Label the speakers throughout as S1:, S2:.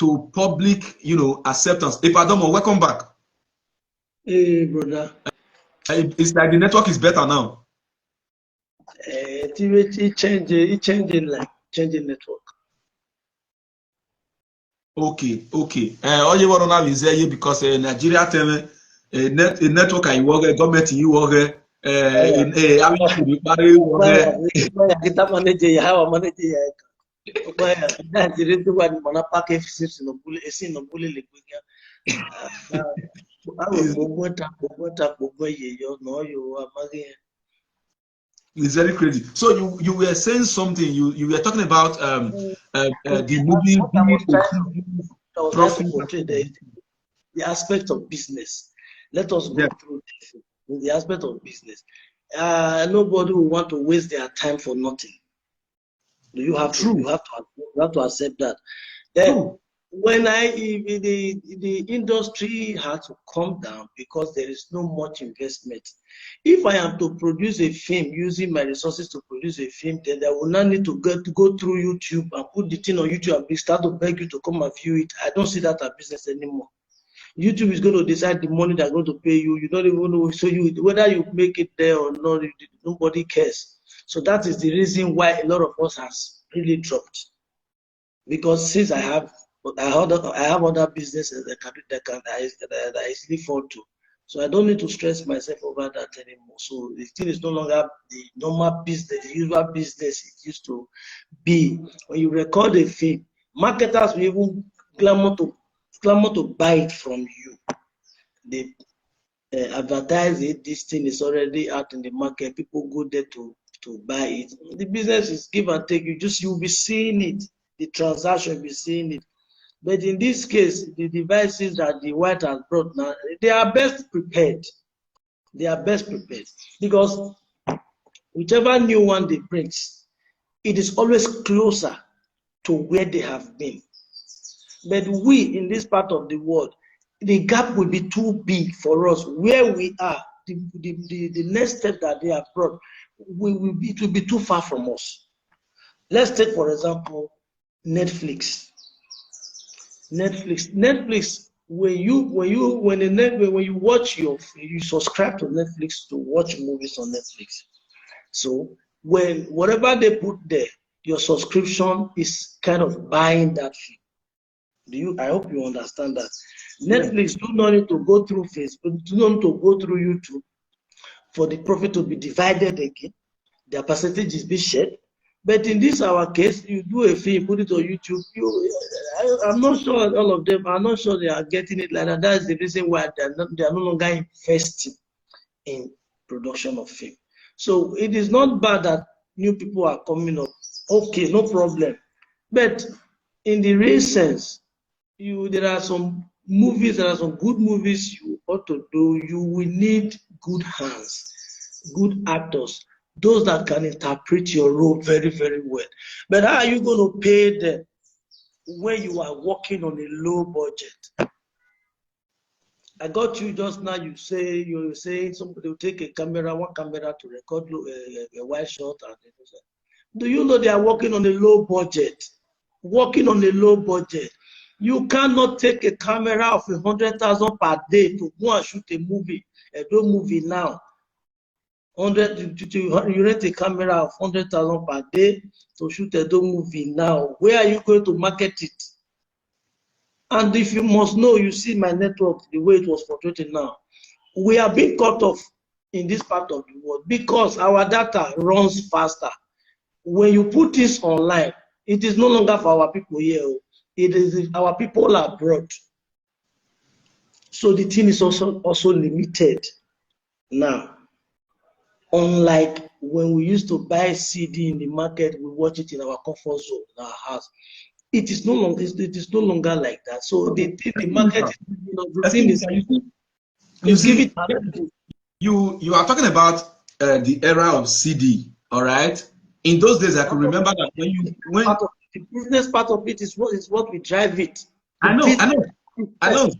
S1: to public, acceptance. Ipadomo, welcome back.
S2: Hey, brother.
S1: It's like the network is better now.
S2: It changing network.
S1: Okay. All you want to know is here because Nigeria tell network I work, government you work, It's very crazy. So you were saying something. You were talking about the movie
S2: the aspect of business. Let us go through the aspect of business. Nobody will want to waste their time for nothing. You have to accept that. Then when the industry had to come down because there is no much investment. If I am to produce a film using my resources to produce a film, then I will not need to go through YouTube and put the thing on YouTube and start to beg you to come and view it. I don't see that as business anymore. YouTube is going to decide the money they're going to pay you. You don't even know. So whether you make it there or not, nobody cares. So that is the reason why a lot of us has really dropped. Because since I have other businesses that I easily fall to. So I don't need to stress myself over that anymore. So the thing is no longer the normal business, the usual business it used to be. When you record a film, marketers will even clamor to buy it from you. They advertise it. This thing is already out in the market. People go there to buy it. The business is give and take. You'll be seeing it. The transaction, you'll be seeing it. But in this case, the devices that the white has brought now, they are best prepared. They are best prepared because whichever new one they bring, it is always closer to where they have been. But we in this part of the world, the gap will be too big for us. Where we are, the next step that they have brought, it will be too far from us. Let's take for example Netflix. When you subscribe to Netflix to watch movies on Netflix. So when whatever they put there, your subscription is kind of buying that film. I hope you understand that. Netflix do not need to go through Facebook, do not need to go through YouTube for the profit to be divided again. Their percentage is being shared. But in this our case, you do a film, put it on YouTube. I'm not sure all of them. I'm not sure they are getting it like that. That's the reason why they are no longer investing in production of film. So it is not bad that new people are coming up. Okay, no problem. But in the real sense, there are some movies, there are some good movies you ought to do. You will need good hands, good actors. Those that can interpret your role very, very well. But how are you going to pay them when you are working on a low budget? I got you just now. You say somebody will take one camera to record a wide shot. Do you know they are working on a low budget? Working on a low budget. You cannot take a camera of 100,000 per day to go and shoot a movie now. You rent a camera of 100,000 per day to shoot a movie now. Where are you going to market it? And if you must know, you see my network, the way it was portrayed now. We are being cut off in this part of the world because our data runs faster. When you put this online, it is no longer for our people here. It is our people abroad. So the thing is also limited now. Unlike when we used to buy CD in the market, we watch it in our comfort zone, in our house. It is no longer like that. So the market
S1: you are talking about the era of CD, all right? In those days, I can remember that
S2: the business part of it is what we drive it.
S1: I know.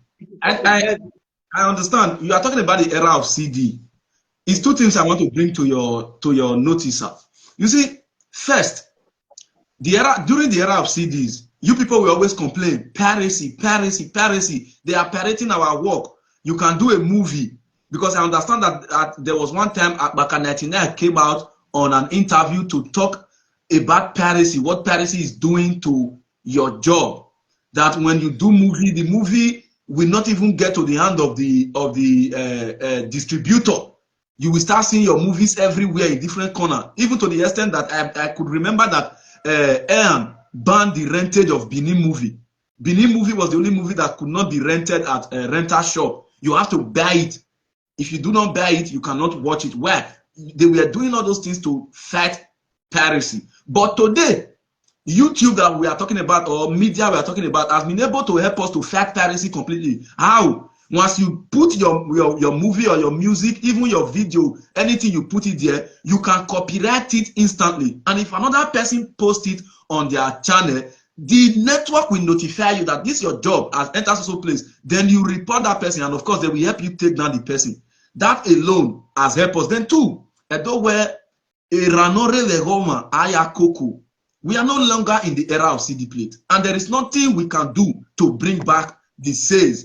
S1: I understand. You are talking about the era of CD. It's two things I want to bring to your notice. You see, first, during the era of CDs, You people will always complain, piracy, piracy, piracy. They are pirating our work. You can do a movie. Because I understand that there was one time Akbaka 99 came out on an interview to talk about piracy, what piracy is doing to your job. That when you do movie, the movie will not even get to the hand of the distributor. You will start seeing your movies everywhere in different corners, even to the extent that I could remember that Ayan banned the rentage of Benin movie. Benin movie was the only movie that could not be rented at a rental shop. You have to buy it. If you do not buy it, you cannot watch it. Why? They were doing all those things to fight piracy. But today, YouTube that we are talking about, or media we are talking about, has been able to help us to fight piracy completely. How? Once you put your movie or your music, even your video, anything you put it there, you can copyright it instantly. And if another person posts it on their channel, the network will notify you that this your job has entered social place. Then you report that person, and of course, they will help you take down the person. That alone has helped us. Then too, where Eranore Legoma Ayakoko, we are no longer in the era of CD plate, and there is nothing we can do to bring back the sales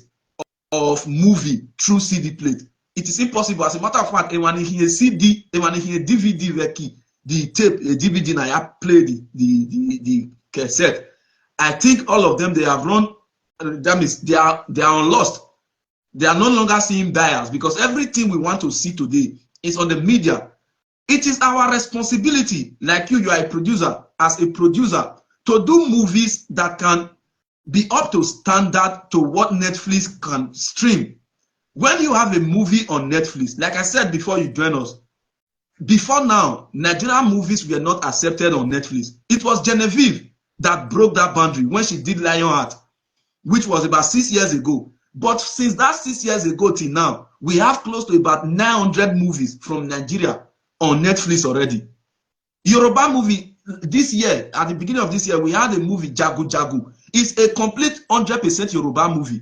S1: of movie through CD plate. It is impossible. As a matter of fact, when he CD, when he DVD, the tape, DVD, and I play the cassette, I think all of them, they have run. That means they are lost. They are no longer seeing buyers, because everything we want to see today is on the media. It is our responsibility, like you are a producer, as a producer, to do movies that can be up to standard to what Netflix can stream. When you have a movie on Netflix, like I said before you join us, before now, Nigerian movies were not accepted on Netflix. It was Genevieve that broke that boundary when she did Lionheart, which was about 6 years ago. But since that 6 years ago till now, we have close to about 900 movies from Nigeria on Netflix already. Yoruba movie, this year, at the beginning of this year, we had a movie, Jagu Jagu. It's a complete 100% Yoruba movie.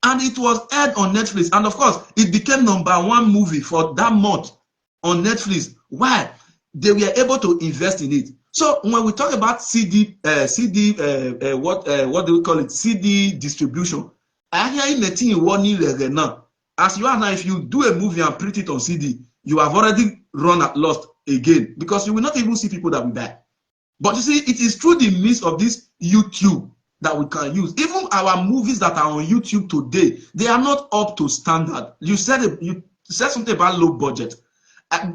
S1: And it was aired on Netflix. And of course, it became #1 movie for that month on Netflix. Why? They were able to invest in it. So when we talk about CD, what do we call it? CD distribution. As you are now, if you do a movie and print it on CD, you have already run at lost again, because you will not even see people that will buy. But you see, it is through the means of this YouTube that we can use. Even our movies that are on YouTube today, they are not up to standard. You said something about low budget.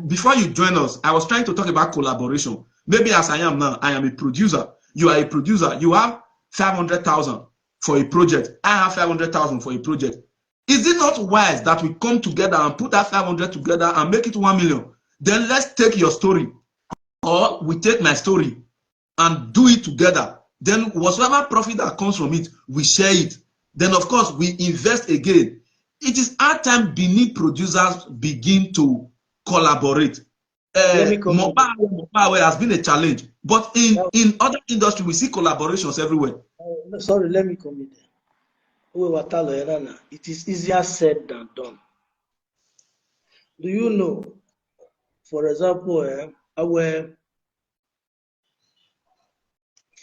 S1: Before you join us, I was trying to talk about collaboration. Maybe as I am now, I am a producer. You are a producer. You have 500,000 for a project. I have 500,000 for a project. Is it not wise that we come together and put that 500 together and make it 1 million? Then let's take your story, or we take my story and do it together. Then whatever profit that comes from it, we share it. Then of course we invest again. It is our time Benin producers begin to collaborate. Mobile has been a challenge, but in other industries we see collaborations everywhere.
S2: Sorry, let me come in there. It is easier said than done. Do you know, for example, when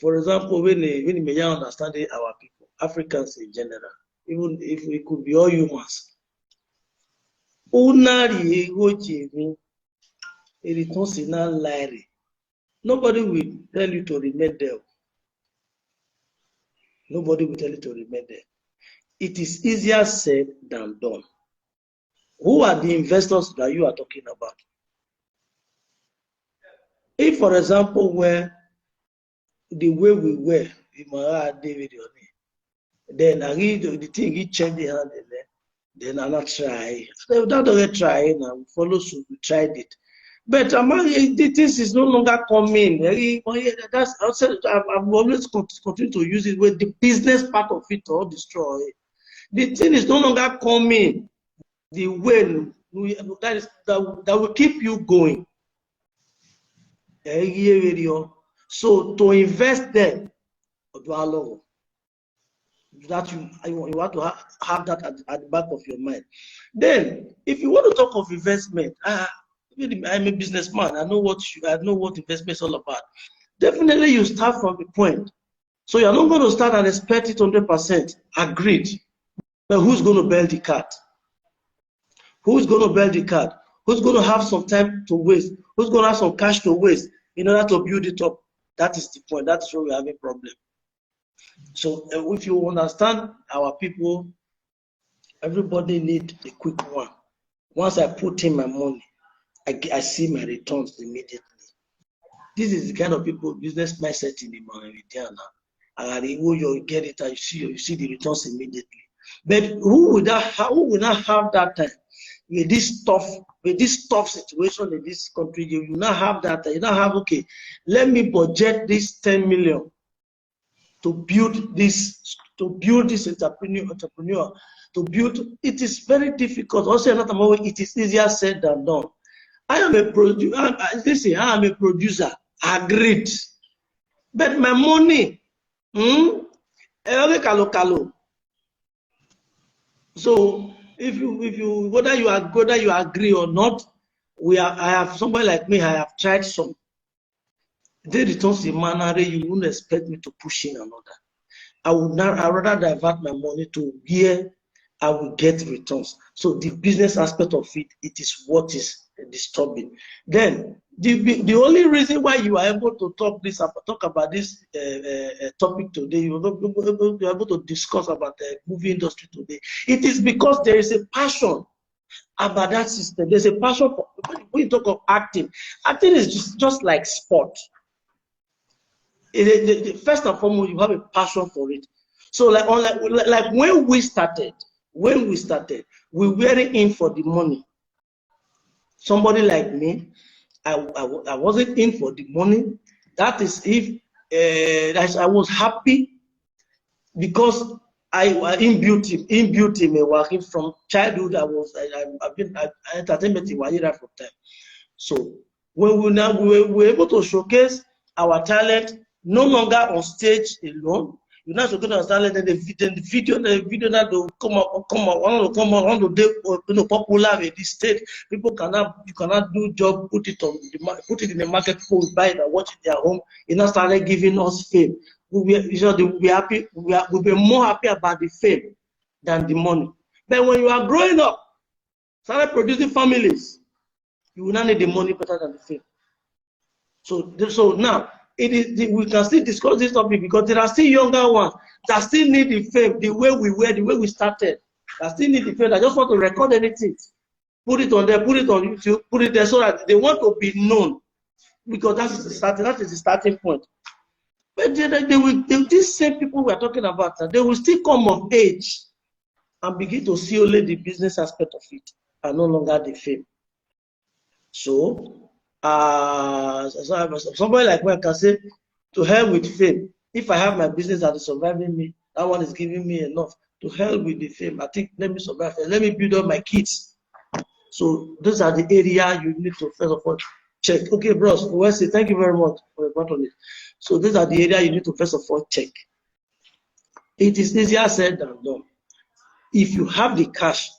S2: we may understand our people, Africans in general, even if we could be all humans, nobody will tell you to remain there. Nobody will tell you to remain there. It is easier said than done. Who are the investors that you are talking about? If, for example, where the way we were, then the thing he changed the hand, then I'm not try. So that don't try now. Follow suit. We tried it, but this is no longer coming. That's I've always continued to use it with the business part of it or destroy. The thing is no longer coming. The way that will keep you going. So to invest there, that you want to have that at the back of your mind. Then, if you want to talk of investment, I'm a businessman. I know what investment is all about. Definitely, you start from the point So you're not going to start and expect it 100%. Agreed. But who's going to build the card? Who's going to build the card? Who's going to have some time to waste? Who's going to have some cash to waste in order to build it up? That is the point. That's where we have a problem. So if you understand our people, everybody need a quick one. Once I put in my money, I see my returns immediately. This is the kind of people business mindset in the Indiana. And you get it, you see the returns immediately. But who would not have that time? With this tough situation in this country, you not have that. You not have, okay, let me budget this 10 million to build this entrepreneur, to build. It is very difficult. Also, another moment, it is easier said than done. I am a producer. Agreed. But my money, so if you whether you agree or not, I have somebody like me, I have tried some. They returns in manner you wouldn't expect me to push in another. I rather divert my money to where I will get returns. So the business aspect of it is what is disturbing. Then the only reason why you are able to talk about this topic today, you're able to discuss about the movie industry today, it is because there is a passion about that system. There's a passion for, when you talk of acting is just like sport. First and foremost, you have a passion for it. So like when we started, we weren't in for the money. Somebody like me, I wasn't in for the money. That is if I was happy because inbuilt in me working from childhood. I've been entertainment in Wajira from time. So when we were able to showcase our talent, no longer on stage alone. You now showcase our talent, and the video that will come on, popular in this state. People you cannot do job, put it in the market, people buy it and watch it at their home. It now started giving us fame. We'll be happy. We'll be more happy about the fame than the money. But when you are growing up, started producing families, you will not need the money better than the fame. So now we can still discuss this topic because there are still younger ones that still need the fame the way we were, the way we started. That still need the fame. I just want to record anything, put it on there, put it on YouTube, put it there so that they want to be known because that is the starting point. But these same people we are talking about, they will still come of age and begin to see only the business aspect of it and no longer the fame. So somebody like me can say, to hell with fame. If I have my business that is surviving me, that one is giving me enough. To hell with the fame. I think let me survive. Let me build up my kids. So those are the area you need to first of all check. Okay, bros. Wesley, thank you very much for the button. So these are the area you need to first of all check. It is easier said than done. If you have the cash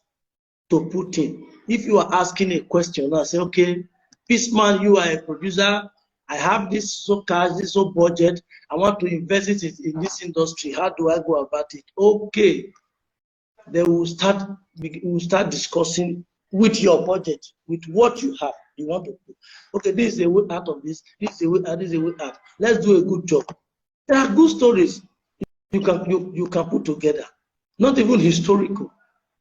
S2: to put in, if you are asking a question, I say, okay, Peaceman, you are a producer. I have this so cash, this so budget. I want to invest it in this industry. How do I go about it? Okay. Then we'll start discussing with your budget, with what you have. You want to do. Okay, this is a way out of this. This is a way out. This is a way out. Let's do a good job. There are good stories you can put together. Not even historical.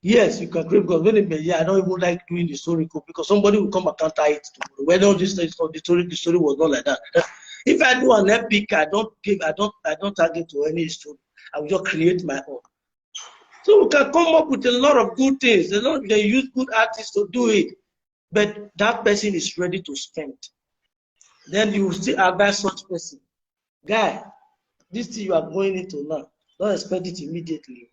S2: Yes, you can create, because when I don't even like doing historical because somebody will come and counter it tomorrow. When all this the story was not like that. If I do an epic, I don't target to any story. I will just create my own. So we can come up with a lot of good things. They use good artists to do it, but that person is ready to spend. Then you will still advise such person, guy, this thing you are going into now, don't expect it immediately.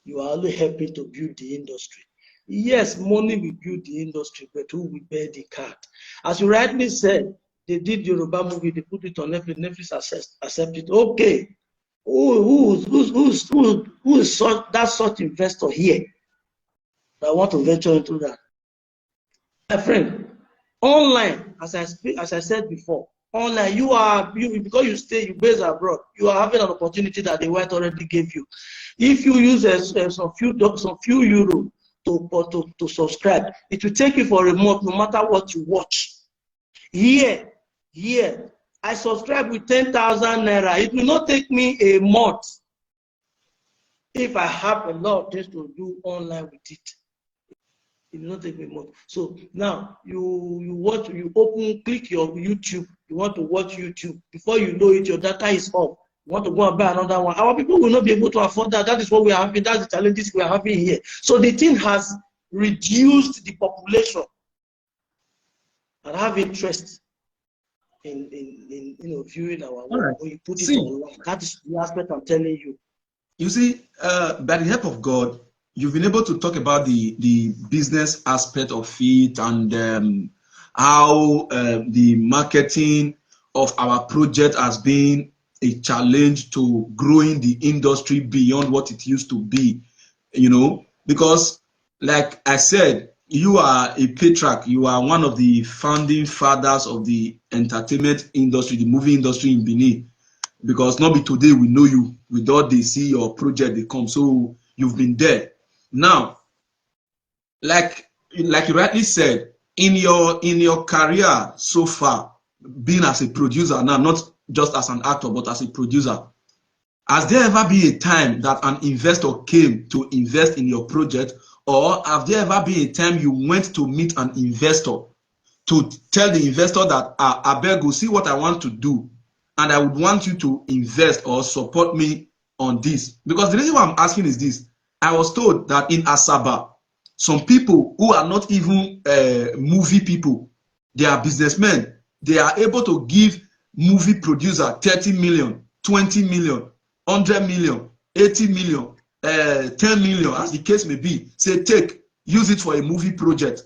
S2: You are only helping to build the industry. Yes, money will build the industry, but who will bear the card? As you rightly said, they did Yoruba movie, they put it on Netflix, Netflix accepted. Okay, who is such investor here that want to venture into that? My friend, online, as I said before, Online, you because you base abroad, you are having an opportunity that the white already gave you. If you use some few euro to subscribe, it will take you for a month, no matter what you watch. Here, I subscribe with 10,000 naira. It will not take me a month if I have a lot of things to do online with it. It will not take me a month. So now you click your YouTube. You want to watch YouTube. Before you know it, your data is off. You want to go and buy another one. Our people will not be able to afford that. That is what we are having. That's the challenges we are having here. So the thing has reduced the population and have interest in viewing our work.
S1: Right.
S2: When you put it online, that is the aspect I'm telling you.
S1: You see, by the help of God, you've been able to talk about the business aspect of it and how the marketing of our project has been a challenge to growing the industry beyond what it used to be, because like I said, you are a patriarch. You are one of the founding fathers of the entertainment industry, the movie industry in Benin, because not be today we know you without they see your project they come. So you've been there. Now, like you rightly said, in your career so far, being as a producer now, not just as an actor, but as a producer, has there ever been a time that an investor came to invest in your project, or have there ever been a time you went to meet an investor to tell the investor that I beg you, see what I want to do, and I would want you to invest or support me on this? Because the reason why I'm asking is this: I was told that in Asaba, some people who are not even movie people, they are businessmen. They are able to give movie producer 30 million, 20 million, 100 million, 80 million, 10 million, as the case may be. Say, take, use it for a movie project.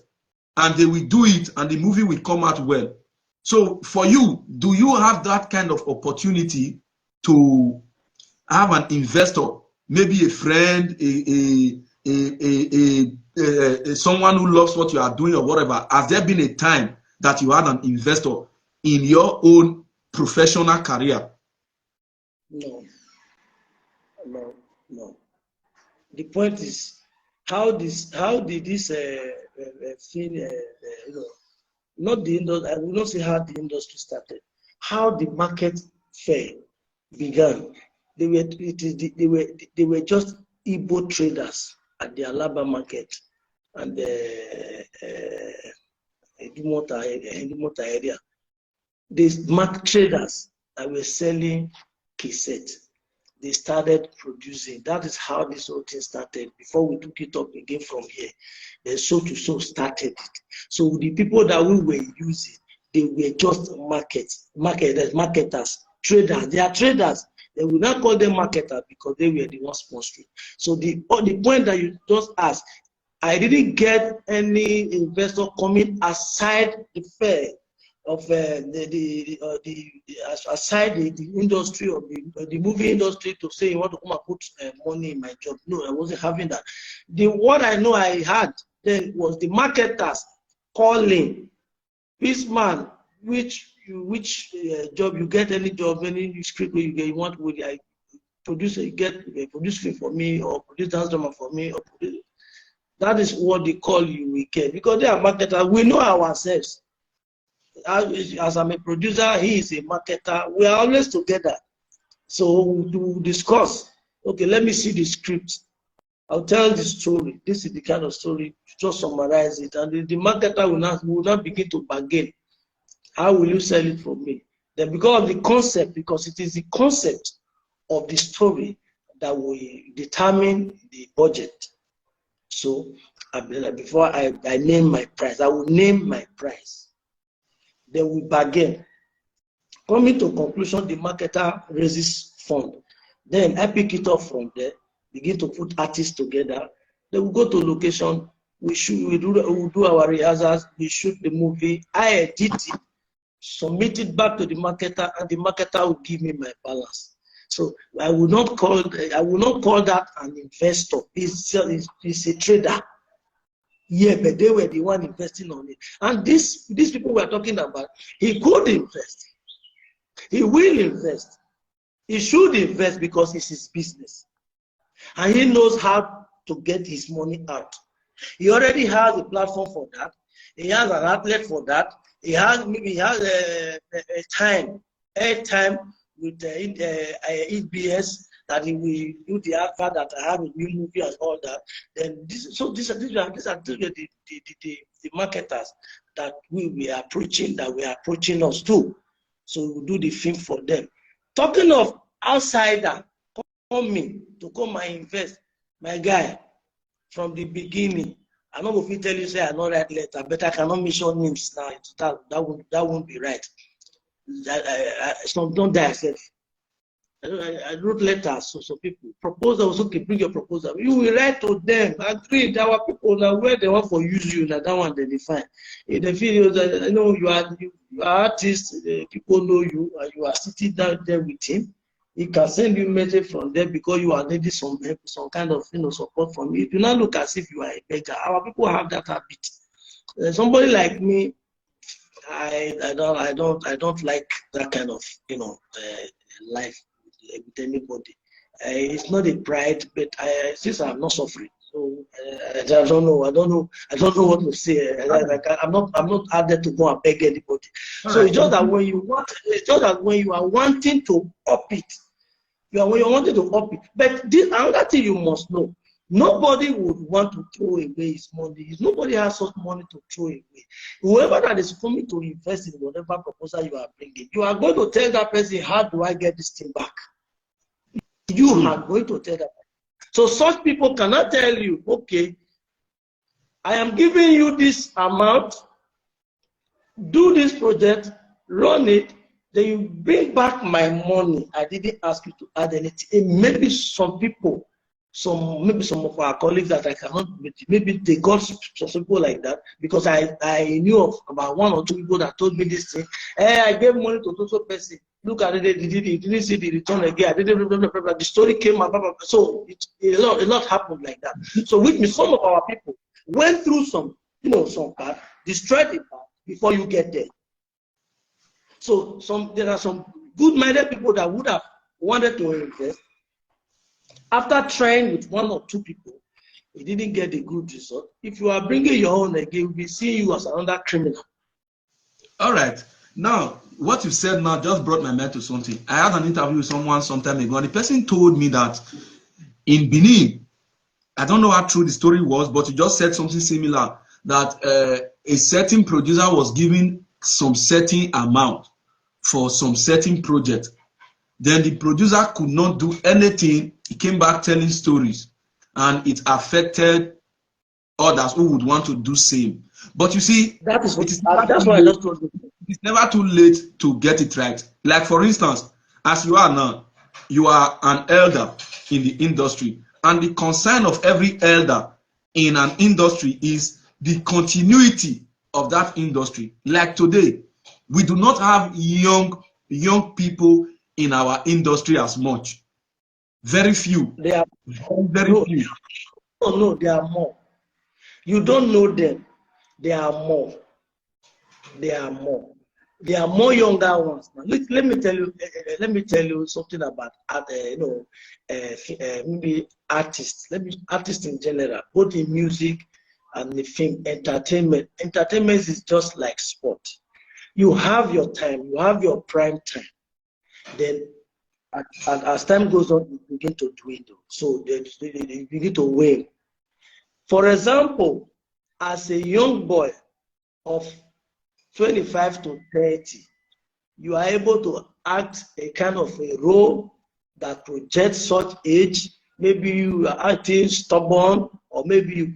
S1: And they will do it, and the movie will come out well. So for you, do you have that kind of opportunity to have an investor, maybe a friend, someone who loves what you are doing or whatever? Has there been a time that you had an investor in your own professional career?
S2: No. The point is, how did this thing, not the industry, I will not say how the industry started, how the market fair began. They were just Igbo traders at the Alaba market and the Edumota area. These market traders that were selling cassette, they started producing. That is how this whole thing started. Before we took it up again from here, then so to so started it. So the people that we were using, they were just marketers, traders. They are traders. They will not call them marketers because they were the ones sponsoring. So the point that you just asked, I didn't get any investor coming aside the fair of aside the industry of the movie industry to say you want to come and put money in my job. No, I wasn't having that. What I know I had then was the marketers calling this man, which job you get, any job, any script you get, you want with I produce, you get a produce film for me or produce dance drama for me or produce. That is what they call you we get, because they are marketers. We know ourselves. As I'm a producer, he is a marketer. We are always together. So we discuss. Okay, let me see the script. I'll tell the story. This is the kind of story. Just summarize it, and the marketer will not begin to bargain. How will you sell it for me? Then, because of the concept, because it is the concept of the story that will determine the budget. So before I name my price, I will name my price. Then we bargain. Coming to conclusion, the marketer raises fund. Then I pick it up from there, begin to put artists together. Then we go to location. We do our rehearsals. We shoot the movie. I edit it, submit it back to the marketer, and the marketer will give me my balance. So I will not call that an investor. It's a trader. Yeah, but they were the one investing on it. And these people we're talking about, he could invest. He will invest. He should invest because it's his business. And he knows how to get his money out. He already has a platform for that. He has an outlet for that. He has a time with EBS that he will do the advert that I have a new movie and all that. Then these are the marketers that we are approaching, that we are approaching us too. So we do the film for them. Talking of outsider coming to come and invest, my guy, from the beginning, I'm not going to tell you say I not write letter, but I cannot mention names now. That won't be right. Don't die. I wrote letters, so people proposals. Okay, bring your proposal. You will write to them. Agree. Our people now where they want to use you. Now that one they define. In the videos, I know you are artists. People know you, and you are sitting down there with him. He can send you message from there because you are needing some kind of support from you. Do not look as if you are a beggar. Our people have that habit. Somebody like me, I don't like that kind of life with anybody. It's not a pride, but since I'm not suffering, so I don't know what to say. I'm not out there to go and beg anybody. So it's just that when you are wanting to up it, when you're wanting to up it. But this another thing you must know: nobody would want to throw away his money. Nobody has such money to throw away. Whoever that is coming to invest in whatever proposal you are bringing, you are going to tell that person, how do I get this thing back? You are going to tell that. So such people cannot tell you, okay, I am giving you this amount, do this project, run it, then you bring back my money. I didn't ask you to add anything. And maybe some people, maybe some of our colleagues that I cannot, maybe they got some people like that, because I knew of about 1 or 2 people that told me this thing. Hey, I gave money to so person. Look at it, he didn't see the return again. The story came up. So a lot happened like that. So which means some of our people went through some part, destroyed the part before you get there. So there are some good-minded people that would have wanted to invest. After trying with 1 or 2 people, you didn't get a good result. If you are bringing your own again, we'll be seeing you as another criminal.
S1: All right. Now, what you said now just brought my mind to something. I had an interview with someone some time ago, and the person told me that in Benin, I don't know how true the story was, but he just said something similar, that a certain producer was given some certain amount for some certain project. Then the producer could not do anything. He came back telling stories, and it affected others who would want to do same. But you see,
S2: that's what I just told you.
S1: It's never too late to get it right. Like for instance, as you are now, you are an elder in the industry, and the concern of every elder in an industry is the continuity of that industry. Like today, we do not have young people in our industry as much. Very few.
S2: They are
S1: very few.
S2: No, there are more. You don't know them. There are more. There are more. There are more younger ones now. Let me tell you something about maybe artists. Artists in general, both in music and the film, entertainment. Entertainment is just like sport. You have your time. You have your prime time. Then, as time goes on, you begin to dwindle. So you begin to wane. For example, as a young boy of 25 to 30, you are able to act a kind of a role that projects such age. Maybe you are acting stubborn, or maybe you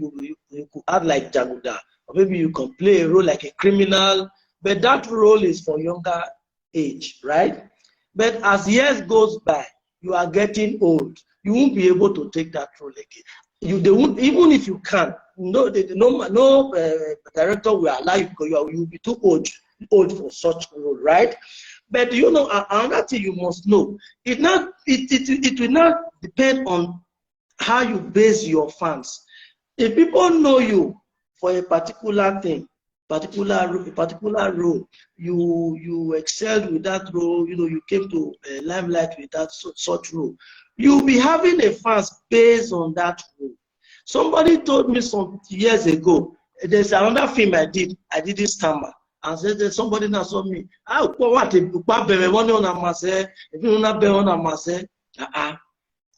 S2: could act like Jaguda, or maybe you can play a role like a criminal, but that role is for younger age, right? But as years goes by, you are getting old. You won't be able to take that role again. They won't, even if you can. No director will allow you because you will be too old for such role, right? But another thing you must know, it will not depend on how you base your fans. If people know you for a particular thing, particular role, you excelled with that role, you came to limelight with that such role, you'll be having a fans based on that role. Somebody told me some years ago, there's another film I didn't stammer, and said that somebody now saw me, what if you not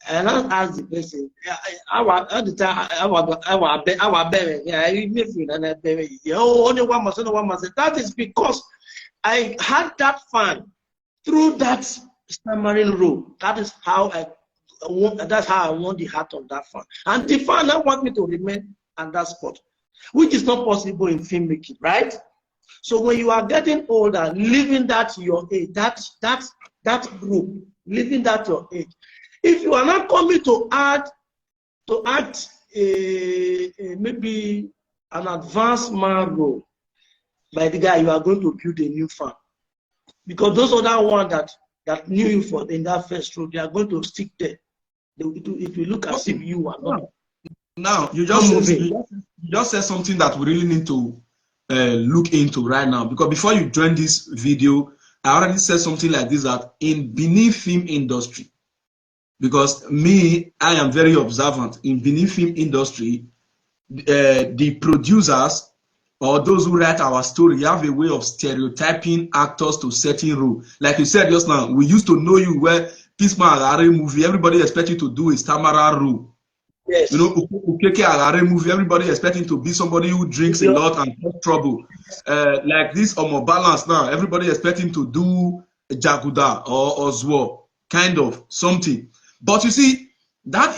S2: and I asked the person, at the time, only 1%. That is because I had that fan through that stammering role. That's how I won the heart of that fan. And the fan now want me to remain at that spot, which is not possible in filmmaking, right? So when you are getting older, leaving that your age, that group, leaving that your age, if you are not coming to act maybe an advanced man role by the guy, you are going to build a new fan, because those other ones that knew you in that first role, they are going to stick there. It will look as if you are not.
S1: Now you just said something that we really need to look into right now, because before you join this video, I already said something like this, that in Benin film industry, because I am very observant in Benin film industry, the producers or those who write our story have a way of stereotyping actors to certain role. Like you said just now, we used to know you where Pisma Agare movie, everybody expect you to do a Stamara role.
S2: Yes.
S1: Ukeke Agare movie, everybody expecting to be somebody who drinks a lot and cause trouble. Like this Omo Balance now, everybody expecting to do Jaguda or Ozwo, kind of something. But you see, that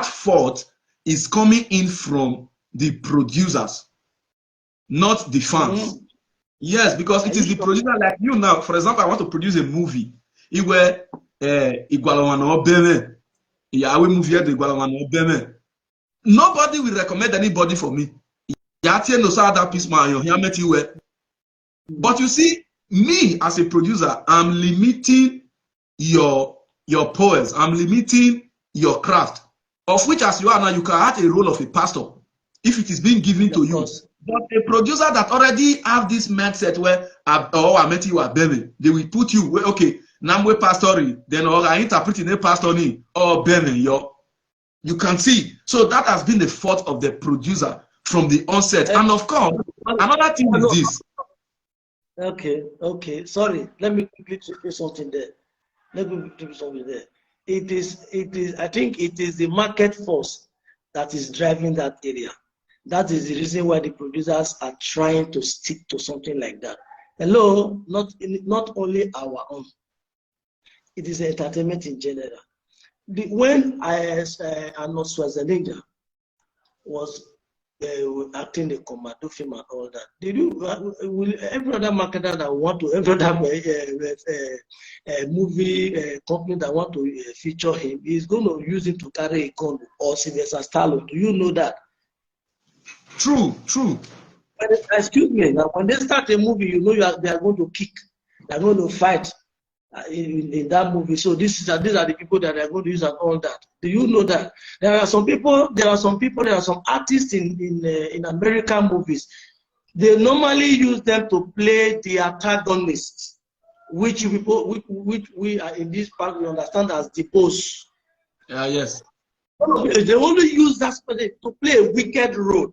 S1: fault is coming in from the producers, not the fans. Yes, because it is the producer, like you now. For example, I want to produce a movie. Nobody will recommend anybody for me. But you see, me as a producer, I'm limiting your poets, I'm limiting your craft, of which, as you are now, you can add a role of a pastor if it is being given to you. But a producer that already have this mindset where I met you at Benin, they will put you where, okay, Namwe pastory, then I interpret in a pastor or Benin, you can see. So that has been the fault of the producer from the onset. And of course, another thing is this.
S2: Okay. Sorry, let me quickly say something there. It is. I think it is the market force that is driving that area. That is the reason why the producers are trying to stick to something like that. Hello, not only our own. It is entertainment in general. When Arnold Schwarzenegger was acting the commando film and all that, will every other marketer that want to, every other movie company that want to feature him is going to use him to carry a gun or Sylvester Stallone? Do you know that?
S1: True.
S2: Excuse me. Now, when they start a movie, you know they are going to kick, they are going to fight in that movie. So these are the people that are going to use and all that. Do you know that there are some artists in American movies? They normally use them to play the antagonists, which we are in this part we understand as the boss.
S1: Yes.
S2: They only use that to play a wicked role.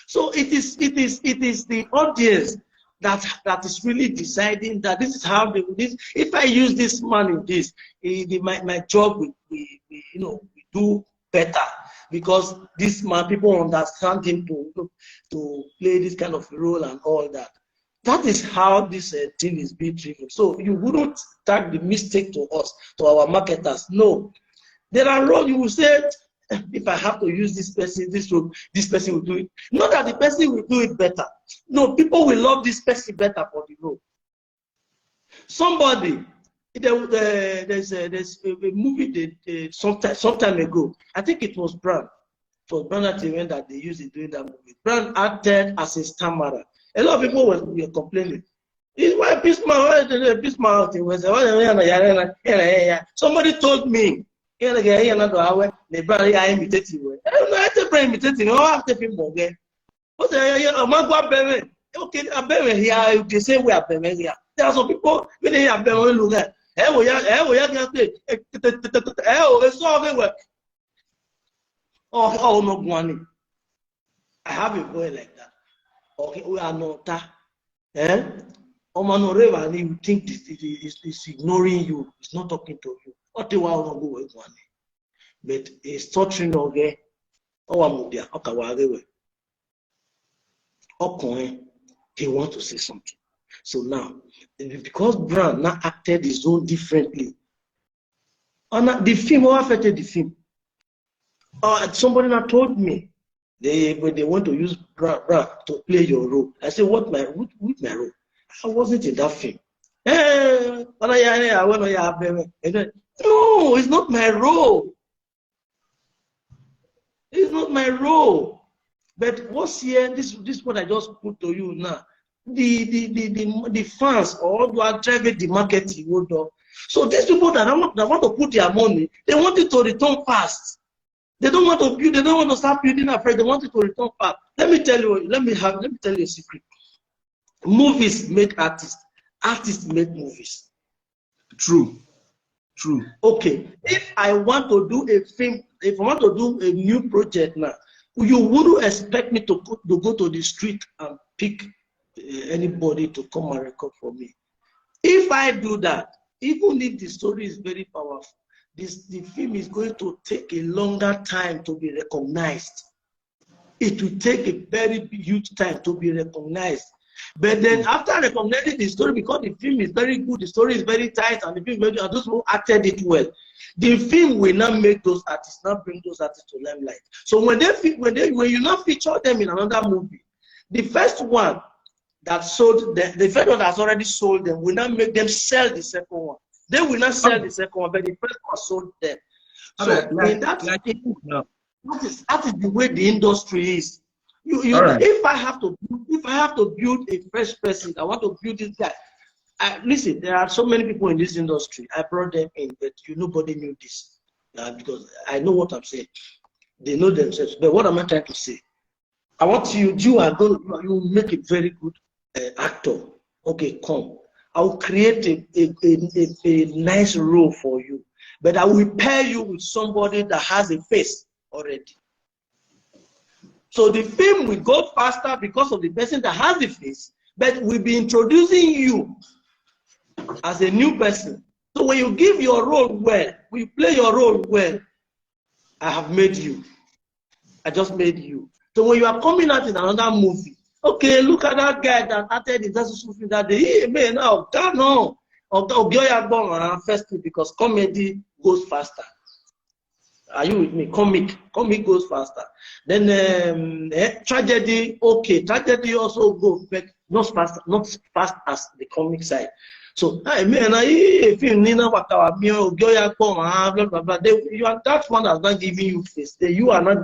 S2: So it is the audience that is really deciding that this is how they this. If I use this man in this, my job will do better, because this man, people understand him to play this kind of role and all that. That is how this thing is being driven. So you wouldn't tag the mistake to us, to our marketers. No, there are roles you will say, if I have to use this person, this person will do it. Not that the person will do it better. No, people will love this person better for the role. Somebody, there's a movie some time ago. I think it was Brand. It was Brand at the event that they used it during that movie. Brand acted as a stammerer. A lot of people were complaining. It's why Pisma somebody told me. I don't know, I imitated. What the okay, I bury here. You can say we are burying here. There are some people when they are burying look at. It's all everywhere. Oh, no money. I have a boy like that. Okay, we are not that. You think is ignoring you, it's not talking to you. What do I want to go with money? But it's touching okay. Oh, I'm there. Okay, he wants to say something. So now, because Brown now acted his own differently, the film, what affected the film? Somebody now told me when they want to use Brown to play your role. I said, with my role? I wasn't in that film. No, it's not my role. It's not my role. But what's here? This is what I just put to you now. The fans or who are driving the marketing. So these people that want to put their money, they want it to return fast. They don't want to build. They don't want to start building afraid. They want it to return fast. Let me tell you. Let me tell you a secret. Movies make artists. Artists make movies.
S1: True.
S2: Okay. If I want to do a film, if I want to do a new project now, you wouldn't expect me to go to the street and pick anybody to come and record for me. If I do that, even if the story is very powerful, the film is going to take a longer time to be recognized. It will take a very huge time to be recognized. But then after recognizing the story, because the film is very good, the story is very tight, and the film is very, and those who acted it well, the film will not make those artists, not bring those artists to limelight. So when you not feature them in another movie, the first one that sold them, the first one that's already sold them, will not make them sell the second one. They will not sell the second one, but the first one sold them. So that is the way the industry is. If I have to build a fresh person, I want to build this guy. Listen, there are so many people in this industry. I brought them in, but nobody knew this because I know what I'm saying. They know themselves. But what am I trying to say? I want you make a very good actor. Okay, come. I will create a nice role for you, but I will pair you with somebody that has a face already. So the film will go faster because of the person that has the face, but we'll be introducing you as a new person. So when you give your role well, we play your role well, I have made you. I just made you. So when you are coming out in another movie, okay, look at that guy that acted in that day. Hey, man, now, no. First because comedy goes faster. Are you with me? Comic goes faster. Then tragedy, okay. Tragedy also goes, but not fast as the comic side. So, if you that one has not given you face. You are not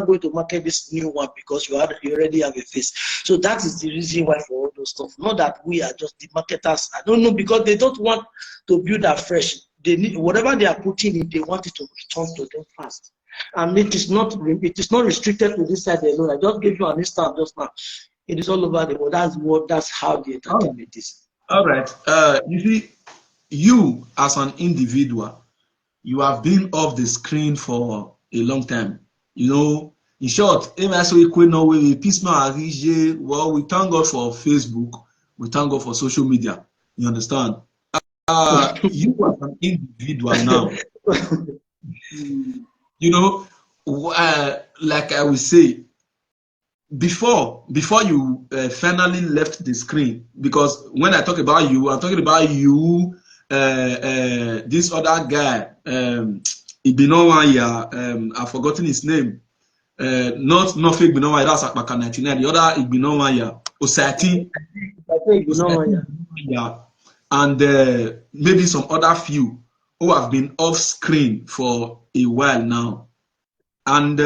S2: going to market this new one because you already have a face. So that is the reason why for all those stuff. Not that we are just the marketers. I don't know, because they don't want to build afresh. They need whatever they are putting in, they want it to return to them fast. And it is not restricted to this side alone. I just gave you an instance just now. It is all over the world. That's how the entertainment is.
S1: All right. You see, you as an individual, you have been off the screen for a long time. In short, well, we thank God for Facebook. We thank God for social media. You understand? You as an individual now, like I will say, before you finally left the screen, because when I talk about you, I'm talking about you, this other guy, Ibinowaya, I've forgotten his name, not fake Ibinowaya, that's Akbaka 99, the other Ibinowaya, Osati, and maybe some other few who have been off screen for a while now. And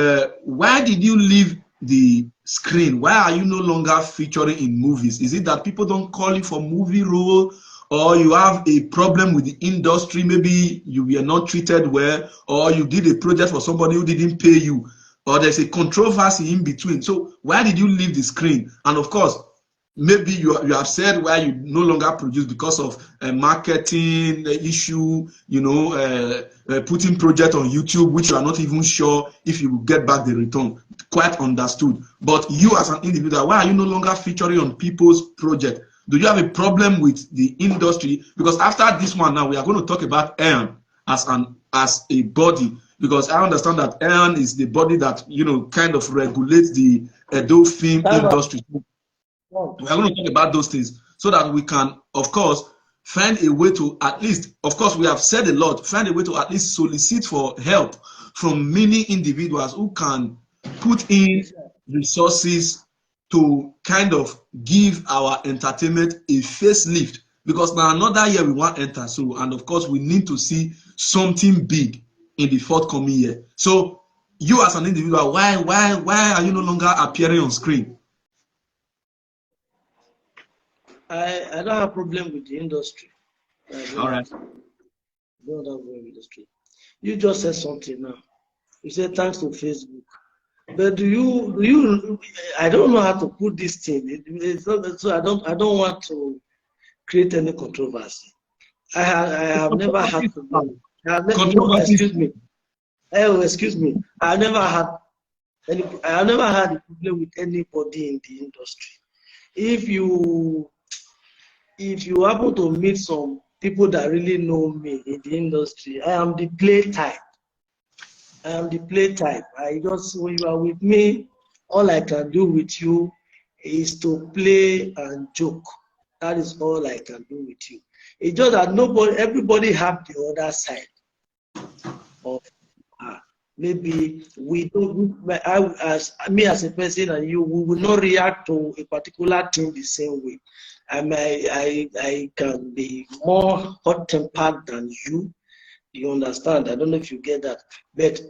S1: why did you leave the screen? Why are you no longer featuring in movies? Is it that people don't call you for movie role, or you have a problem with the industry? Maybe you were not treated well, or you did a project for somebody who didn't pay you. or there's a controversy in between. So why did you leave the screen? And of course, maybe you have said why you no longer produce because of a marketing issue, putting project on YouTube, which you are not even sure if you will get back the return. Quite understood. But you as an individual, why are you no longer featuring on people's project? Do you have a problem with the industry? Because after this one now, we are going to talk about EARN as a body, because I understand that EARN is the body that kind of regulates the Edo film industry. We are going to talk about those things so that we can, of course, find a way to at least, of course, we have said a lot, find a way to at least solicit for help from many individuals who can put in resources to kind of give our entertainment a facelift. Because now another year we want to enter, so, and of course we need to see something big in the forthcoming year. So you as an individual, why are you no longer appearing on screen?
S2: I don't have a problem with the industry.
S1: All right.
S2: I don't have a problem with the industry. You just said something now. You said thanks to Facebook. But do you? I don't know how to put this thing. It's not, so I don't want to create any controversy. I have never had to. Excuse me. Oh, excuse me. I have never had a problem with anybody in the industry. If you happen to meet some people that really know me in the industry, I am the play type. I just, when you are with me, all I can do with you is to play and joke. That is all I can do with you. It's just that everybody have the other side of maybe we don't. As a person and you, we will not react to a particular thing the same way. I can be more hot-tempered than you. You understand? I don't know if you get that, but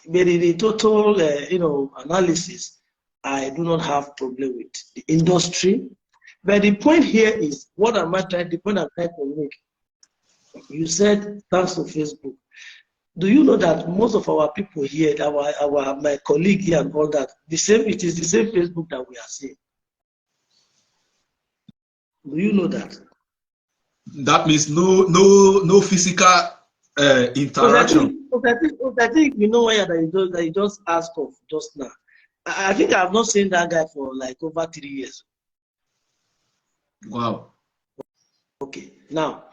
S2: in the total, analysis, I do not have problem with the industry. But the point here is, the point I'm trying to make. You said thanks to Facebook. Do you know that most of our people here, my colleague here and all that, it is the same Facebook that we are seeing. Do you know that?
S1: That means no physical interaction.
S2: I think you know why that you just asked of just now. I think I have not seen that guy for like over 3 years.
S1: Wow.
S2: Okay. Now,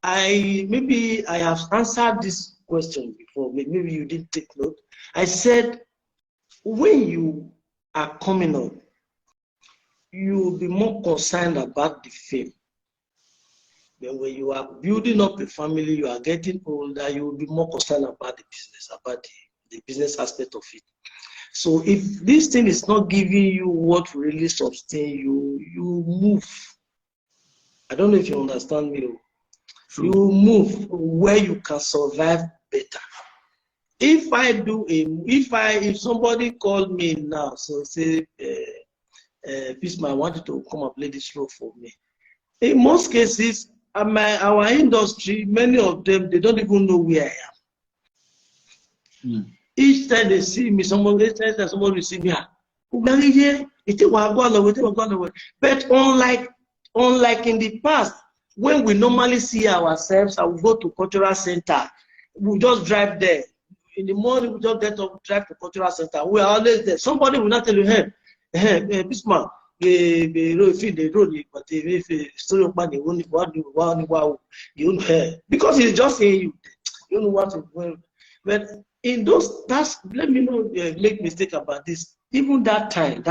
S2: maybe I have answered this question before. Maybe you didn't take note. I said when you are coming on, you will be more concerned about the fame. Then when you are building up a family, you are getting older, you will be more concerned about the business, about the business aspect of it. So if this thing is not giving you what really sustain you, you move. I don't know if you understand me. True. You move where you can survive better. If somebody called me now, so say, Pisma, I want you to come and play this role for me. In most cases, our industry, many of them, they don't even know where I am. Each time they see me, somebody will see me. But unlike in the past, when we normally see ourselves, I will go to cultural center. We just drive there. In the morning, we just get up, drive to cultural center. We are always there. Somebody will not tell you, hey, Bismarck, because it's just in you. You know what to do. But in those, let me know, make mistake about this. Even that time,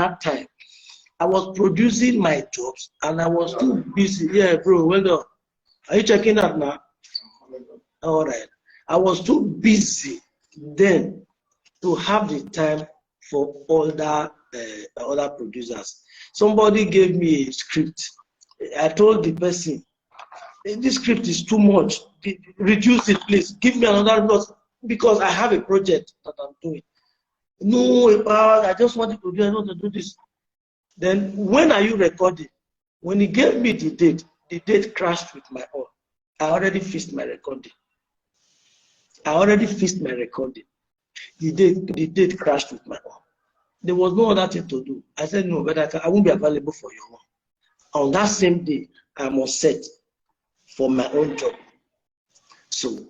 S2: I was producing my jobs and I was too busy. Yeah, bro, well done. Are you checking out now? All right. I was too busy then to have the time for other producers. Somebody gave me a script. I told the person, this script is too much. Reduce it, please. Give me another note because I have a project that I'm doing. No, I just wanted to do. I want to do this. Then when are you recording? When he gave me the date crashed with my own. I already fixed my recording. The date crashed with my own. There was no other thing to do. I said, no, but I won't be available for your own. On that same day, I was set for my own job. So,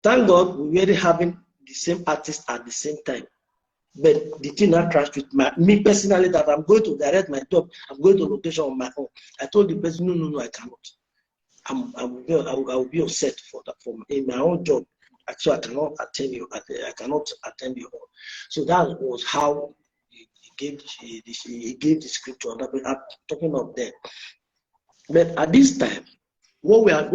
S2: thank God we were having the same artist at the same time. But the thing that crashed with me personally, that I'm going to direct my job, I'm going to location on my own. I told the person, no, I cannot. I will be upset for that, in my own job. Actually, I cannot attend you. I cannot attend you all. So that was how he gave the scripture. I'm talking of them. But at this time, what I'm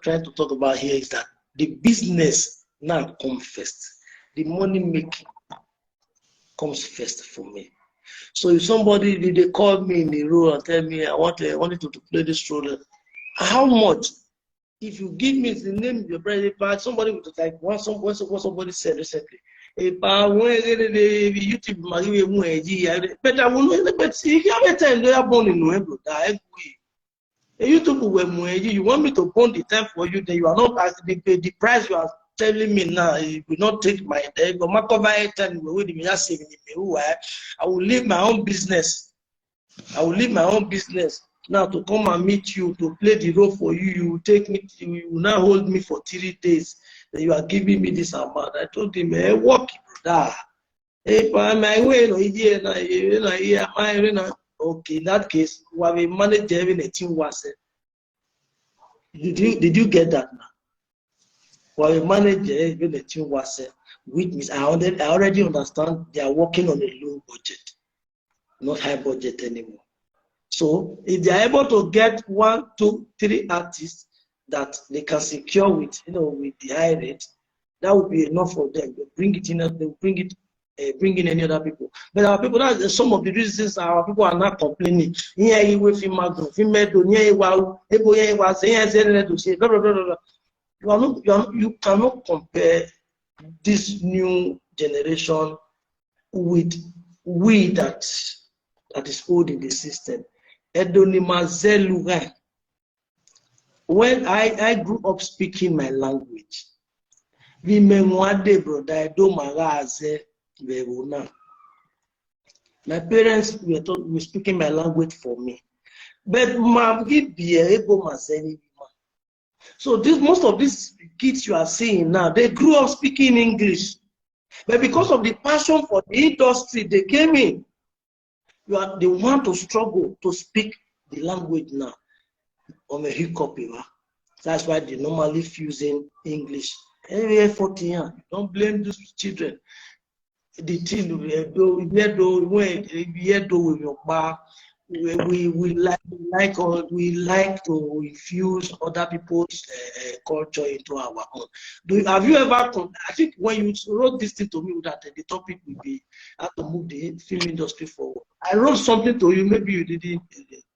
S2: trying to talk about here is that the business now comes first. The money making comes first for me. So if somebody they call me in the role and tell me I wanted to play this role, how much? If you give me the name of your brother, somebody would like what somebody said recently. But I will know. But see, if you have a time they are born in November, YouTube you want me to burn the time for you, then you are not the price you are telling me now, you will not take my day. I will leave my own business. Now to come and meet you, to play the role for you, you will take me, you will now hold me for 3 days. Then you are giving me this amount. I told him, hey, work, brother. Hey, my way, okay, in that case, we have a manager having a team was. Did you get that now? We have a manager having a team was, which means I already understand they are working on a low budget, not high budget anymore. So if they are able to get 1, 2, 3 artists that they can secure with the high rate, that would be enough for them. They bring it in, bring in any other people. But our people, that's some of the reasons our people are not complaining. You cannot compare this new generation with we that is old in the system. When I grew up speaking my language, my parents were speaking my language for me. But so most of these kids you are seeing now, they grew up speaking English. But because of the passion for the industry, they came in. They want to struggle to speak the language now. That's why they normally fusing English. Every 40 years, don't blame these children. The thing we like to infuse other people's culture into our own. Have you ever? I think when you wrote this thing to me, that the topic will be how to move the film industry forward. I wrote something to you. Maybe you didn't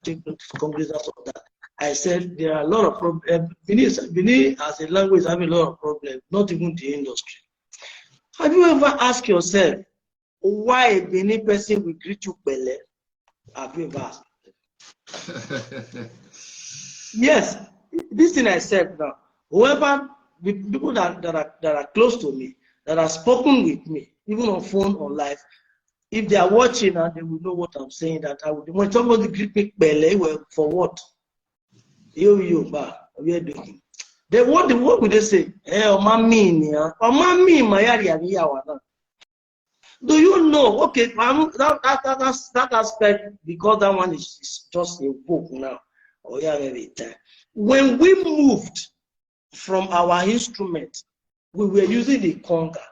S2: take cognizance of that. I said there are a lot of problems. Benin as a language have a lot of problems, not even the industry. Have you ever asked yourself why a Benin person will greet you Bele? Have you ever asked? Yes, this thing I said now. Whoever the people that are close to me, that are spoken with me, even on phone or live, if they are watching and they will know what I'm saying, that I would when somebody greet me Bele, well, for what? We are doing. What would they say? Do you know? Okay, that aspect, because that one is just a book now. When we moved from our instrument, we were using the conga.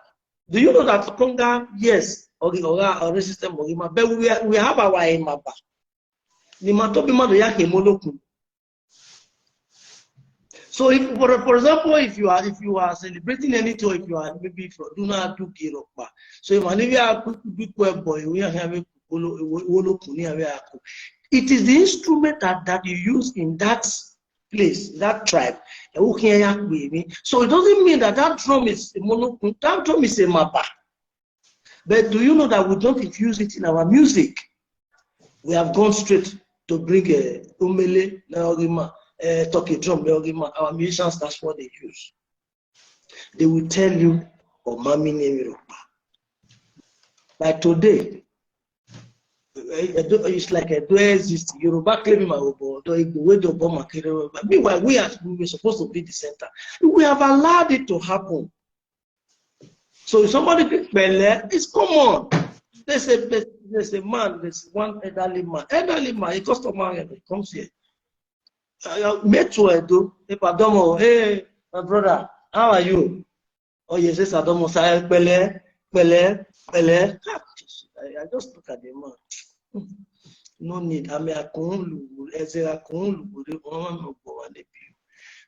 S2: Do you know that conga? Yes, or system, but we have our emaba. So, if, for example, if you are celebrating anything, if you are maybe from Duna to Kiropa, so if you are boy, we are having it is the instrument that you use in that place, that tribe. So it doesn't mean that drum is a monocune, that drum is a mapa. But do you know that we don't infuse it in our music? We have gone straight to bring a umele, naogima. Talking drum, our musicians, that's what they use. They will tell you or Mami Nemi. Like today, it's like a do exist. Yoruba claiming my Obo, the way the Obama came. Meanwhile, we were supposed to be the center. We have allowed it to happen. So if somebody it's common. There's a man, there's one elderly man, a customer comes here. Met to Edo, hey, my brother, how are you? Oh, yes, it's Adomo, Pele. I just look at the man. No need.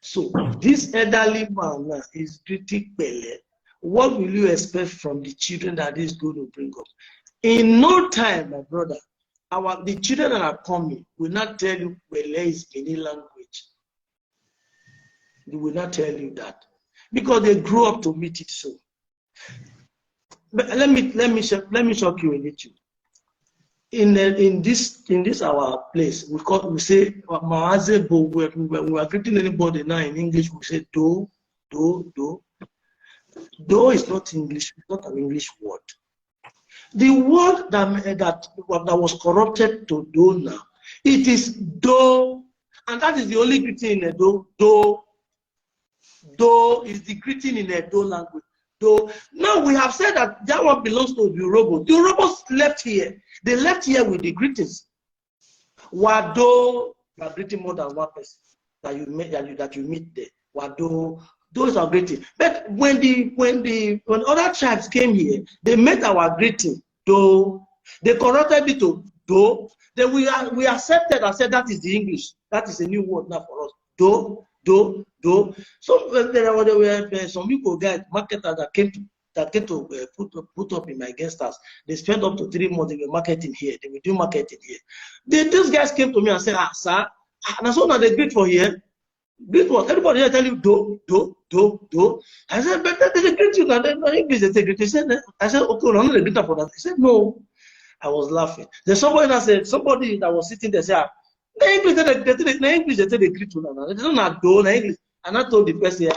S2: So this elderly man now is pretty Pele. What will you expect from the children that is going to bring up? In no time, my brother, the children that are coming will not tell you Pele is Benin language. They will not tell you that because they grew up to meet it so. But let me shock you a little. In this our place, we say Maazebo. When we are greeting anybody now in English, we say do. Do is not English. It's not an English word. The word that was corrupted to do now, it is do, and that is the only greeting in Edo. Do is the greeting in Edo language. Do. Now we have said that one belongs to the Urhobo. The Urhobos left here. They left here with the greetings. Wado, you are greeting more than one person that you meet there. Wado. Those are greeting. But when other tribes came here, they met our greeting. Do. They corrected it to do. Then we accepted and said that is the English. That is a new word now for us. Do. So there were some people, guys, marketers that came to put up in my guest house. They spent up to 3 months. They were marketing here. They were doing marketing here. These guys came to me and said, sir, that's all that they greet for here. Greet what? Everybody here tell you do. I said, but they greet you. And then English they greet. He said, I said, okay, I'm not the greeter for that. He said, no. I was laughing. There's somebody that was sitting there said, the English they greet you now. They don't have do English. And I told the person,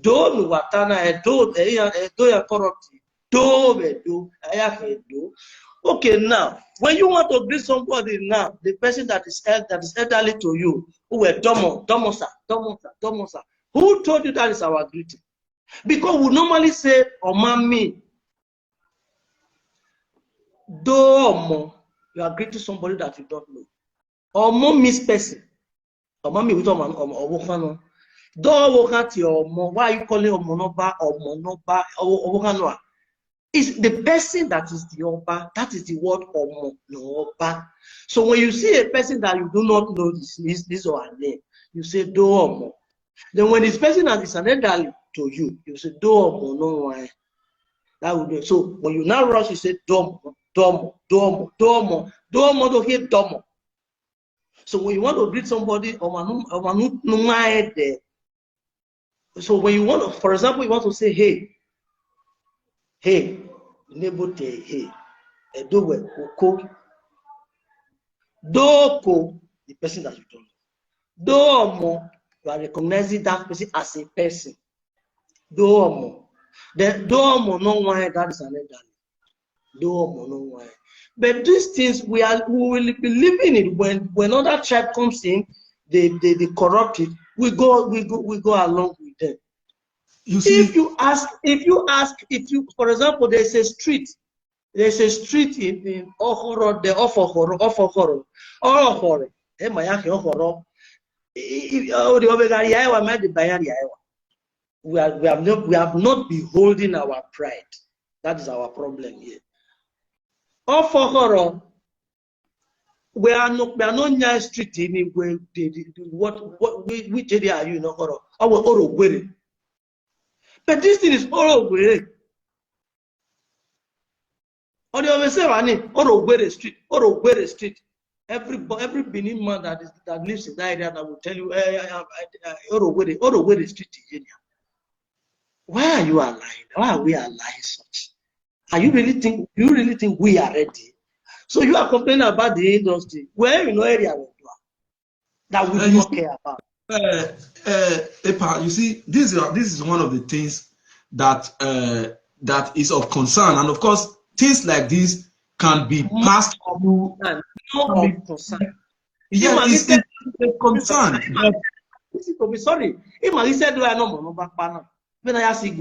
S2: do watana do ya corrupt. Do. Okay, now when you want to greet somebody now, the person that is elderly to you, who were domosa. Who told you that is our greeting? Because we normally say omami. Domo. You are greeting somebody that you don't know. Omo means person. Omami with omofano. Do wokati omo. Why are you calling omonoba? Omonoba. It's the person that is the oba. That is the word omonoba. So when you see a person that you do not know this or her name, you say do omo. Then when this person that is an elderly to you, you say do omo no why. That would be so. When you now rush, you say domo. Don't hear domo. So when you want to greet somebody, so when you want to, for example, you want to say hey, neighbor, hey, do doko, the person that you don't know. Domo, you are recognizing that person as a person. Domo. Then domo no one that is an elderly. But these things we will be living it when other tribe comes in, they corrupt it. We go along with them. You see, if you ask, for example, there's a street in Ohoro, the Ohoro. We have not beholden our pride. That is our problem here. Ohoro, we are not near street in which area are you in Ohoro? Our but this thing is Orogwere. Or they always say, Orogwere Street. Every Benin man that lives in that area that will tell you, Orogwere Street in Kenya. Why are you lying? Why are we lying such? Are you really think we are ready? So you are complaining about the industry. Where you know area that we don't care about.
S1: Epa, you see, this is one of the things that that is of concern, and of course, things like this can be passed through.
S2: No of concern.
S1: Yes, it's a concern. But
S2: Listen to me, sorry. He said, "Do I know no back panel?" When I ask you,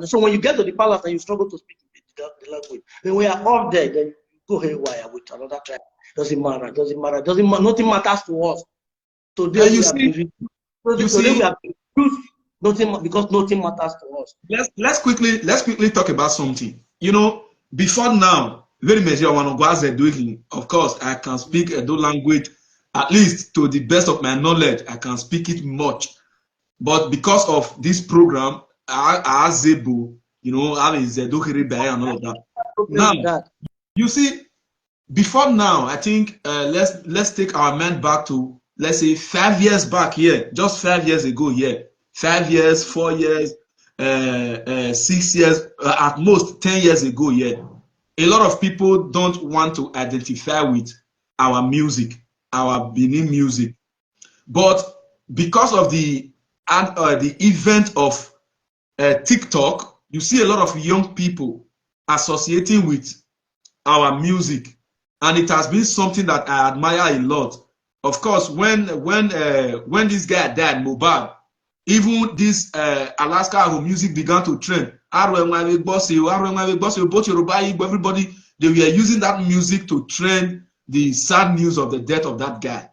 S2: so when you get to the palace and you struggle to speak the language, then we are off there, then you go haywire with another tribe. Doesn't matter. Nothing matters to us. Today
S1: you
S2: we
S1: see,
S2: are nothing because nothing matters to us.
S1: Let's quickly talk about something. You know, before now, very major one of course, I can speak Edo language, at least to the best of my knowledge, I can speak it much. But because of this program, I was able, you know, having Zedo and all of that. Now, you see, before now, I think let's take our mind back to, let's say, 5 years back here, just 5 years ago here, 5 years, 4 years, 6 years, at most 10 years ago here. A lot of people don't want to identify with our music, our Benin music, but because of the event of TikTok, you see a lot of young people associating with our music, and it has been something that I admire a lot. Of course, when this guy died, Mohbad, even this Alaska music began to trend. Both Yoruba, everybody, they were using that music to trend the sad news of the death of that guy.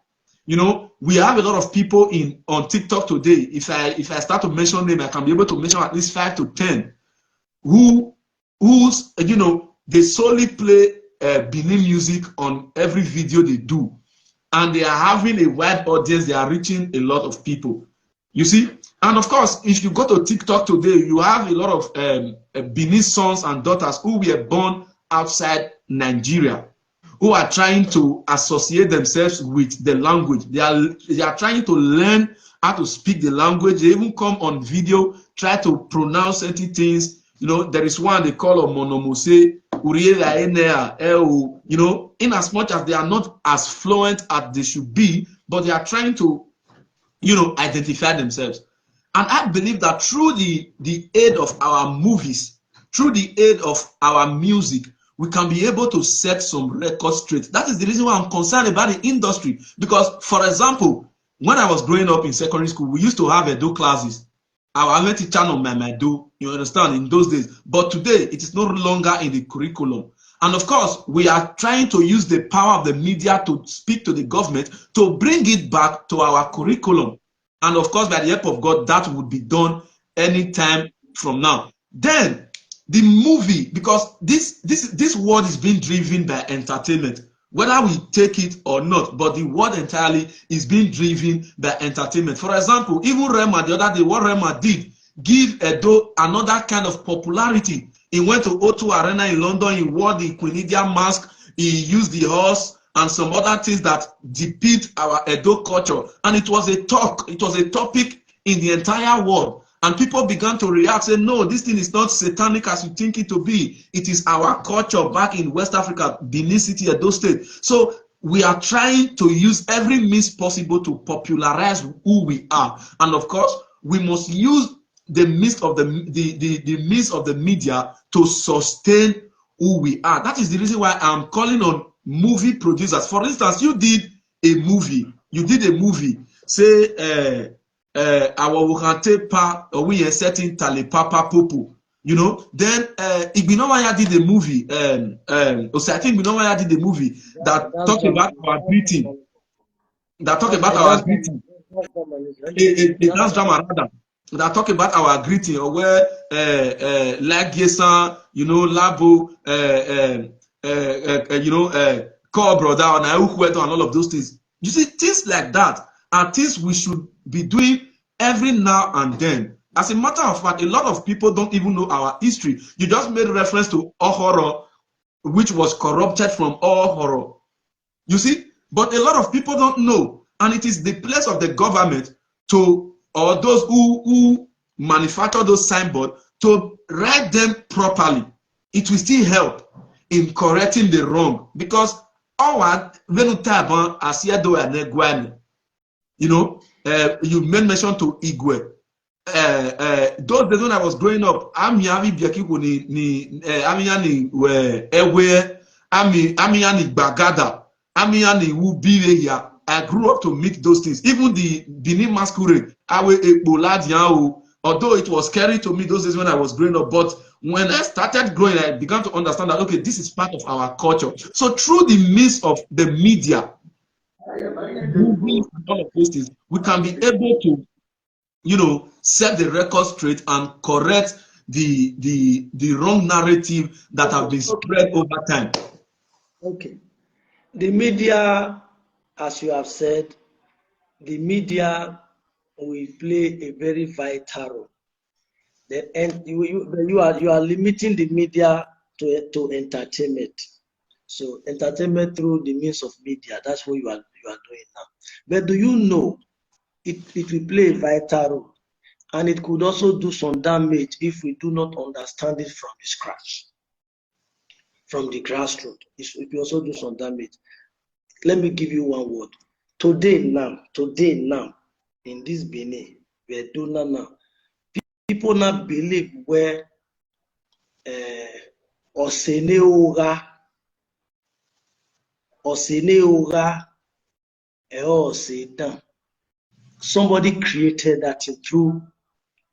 S1: You know, we have a lot of people on TikTok today. If I start to mention them, I can be able to mention at least 5 to 10 who's, you know, they solely play Benin music on every video they do, and they are having a wide audience. They are reaching a lot of people, you see. And of course, if you go to TikTok today, you have a lot of Benin sons and daughters who were born outside Nigeria, who are trying to associate themselves with the language. They are trying to learn how to speak the language. They even come on video, try to pronounce certain things. You know, there is one they call Monomose, you know, in as much as they are not as fluent as they should be, but they are trying to, you know, identify themselves. And I believe that through the aid of our movies, through the aid of our music, we can be able to set some records straight. That is the reason why I'm concerned about the industry. Because, for example, when I was growing up in secondary school, we used to have Edo classes. Our went teacher on my do, you understand, in those days. But today, it is no longer in the curriculum. And of course, we are trying to use the power of the media to speak to the government to bring it back to our curriculum. And of course, by the help of God, that would be done anytime from now. Then, the movie, because this world is being driven by entertainment, whether we take it or not, but the world entirely is being driven by entertainment. For example, even Rema, the other day, what Rema did, give Edo another kind of popularity. He went to O2 Arena in London, he wore the Queen India mask, he used the horse and some other things that depict our Edo culture. And it was a topic in the entire world. And people began to react, say, no, this thing is not satanic as you think it to be. It is our culture back in West Africa, Benin City, Edo State. So we are trying to use every means possible to popularize who we are. And of course, we must use the means of the means of the media to sustain who we are. That is the reason why I'm calling on movie producers. For instance, you did a movie, say, our Wukante pa we a certain Tale Papa Popo, you know. Then Igbinowaya did a movie, I think Igbinowaya did a movie that talked about our greeting. A dance drama rather, that talk about our greeting, or where like Yesan, you know, Labo, you know, call brother and all of those things. You see, things like that are things we should be doing every now and then. As a matter of fact, a lot of people don't even know our history. You just made reference to Ohoro, which was corrupted from Ohoro. You see, but a lot of people don't know, and it is the place of the government to, or those who manufacture those signboards, to write them properly. It will still help in correcting the wrong, because our venu type on Asiado and Neguan. You know, you made mention to Igwe. Those days when I was growing up, I'm Yavi Biakiku ni Amiani Ewe, Amiani Bagada, Amiani Ubireya. I grew up to meet those things. Even the Benin masquerade, although it was scary to me those days when I was growing up, but when I started growing, I began to understand that, okay, this is part of our culture. So through the means of the media, movies and all of those things, we can be able to, you know, set the record straight and correct the wrong narrative that have been spread over time.
S2: Okay. The media, as you have said, the media will play a very vital role. You are limiting the media to entertainment. So entertainment through the means of media, that's what you are doing now. But do you know it will play a vital role, and it could also do some damage if we do not understand it from the scratch, from the grassroots. It will also do some damage. Let me give you one word. Today now, in this Benin, we're doing now. People now believe where Oseneora, somebody created that through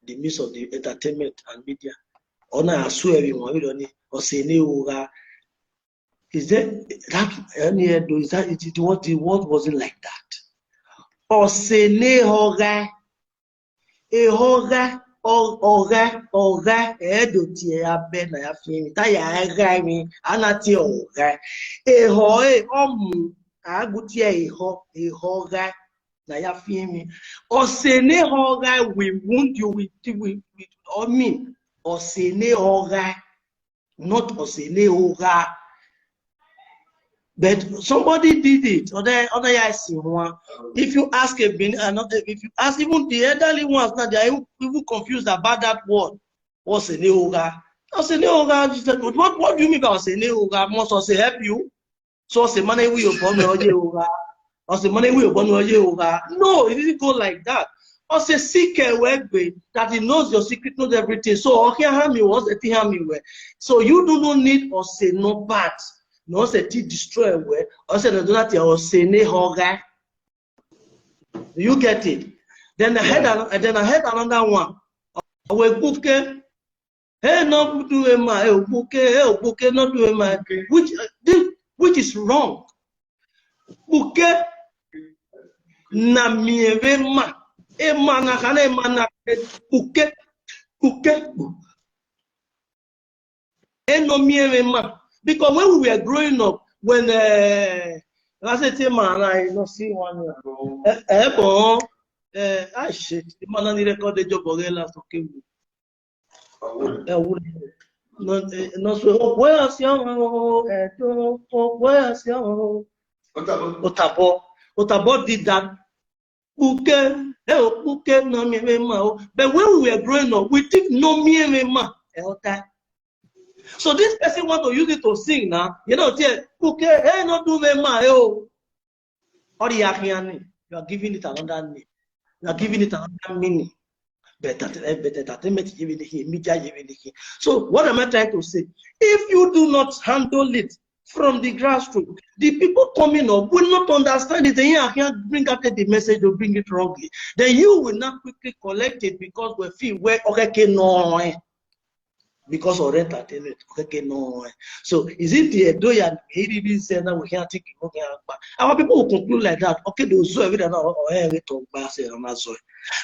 S2: the means of the entertainment and media. Ona swear Oseneora. Is there that is that what the word wasn't like that? Oseneora. Ọ̀gá ẹ̀ẹ́dọ̀tí abẹ́ náà fi mi táyà ẹ̀gá mi ànátí ọ̀gá ẹ̀họ́ ọ̀mù àgùtí ẹ̀họ́ ọ̀gá náà fi mi ọ̀sẹ̀ ní ọ̀gá we wound you with ọ̀sẹ̀ ní ọ̀gá not ọ̀sẹ̀ ní ọ̀gá. But somebody did it. If you ask if you ask even the elderly ones now, they are even confused about that word. What's a neoga? What do you mean by a neoga? Must I say help you? So say money we upon yoga. Or say money we upon yoga. No, it didn't go like that. Or say seek a way that he knows your secret, knows everything. So okay, me was a thing. So you do not need or say no bad. No say to destroy where or say or say ne hoga. You get it? Then I had another one. We book hey not do my bouquet not do my which is wrong. Bouquet na mieve ma e mana kana mana bouquet e no mieve ma. Because when we were growing up, when I said, man, I not see one shit. The man only recorded job of last okay. No, so where's your Otabo did that. Bouquet, no me. But when we were growing up, we did no me ma. So this person want to use it to sing now. You know, okay, hey, not do me ma, oh. Or you are giving it another name. You are giving it another meaning. Better, so what am I trying to say? If you do not handle it from the grassroots, the people coming up will not understand it. Then you can't bring out the message or bring it wrongly. Then you will not quickly collect it because we feel where okay, no. Because of entertainment, okay, no. So is it the Edoya he said that we can't take it? Our people will conclude like that. Okay, those so everything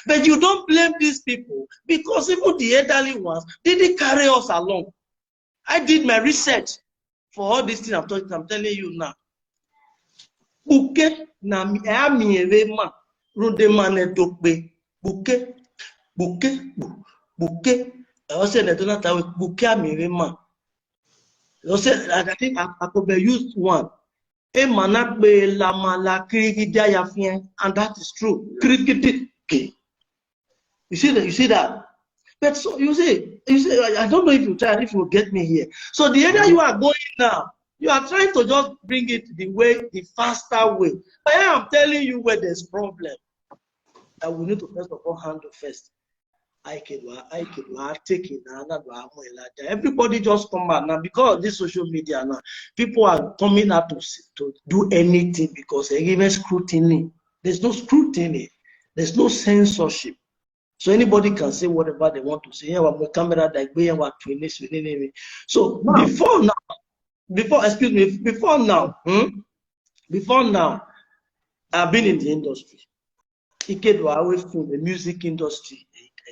S2: but you don't blame these people because even the elderly ones didn't carry us along. I did my research for all these things I'm telling you now. Bouquet na mi ma runde mane dokbe bouquet. I said that don't have bouquet ma. I said I think I could be used one. E manak be la mala krigida yafien, and that is true. Krigidi. You see that? But so you see, I don't know if you will get me here. So the area you are going now, You are trying to just bring it the faster way. But I am telling you where there's problem that we need to first of all handle first. Everybody just come out now because of this social media now. People are coming out to do anything because they give scrutiny. There's no scrutiny. There's no censorship. So anybody can say whatever they want to say. So before now, I've been in the industry. Away from the music industry. I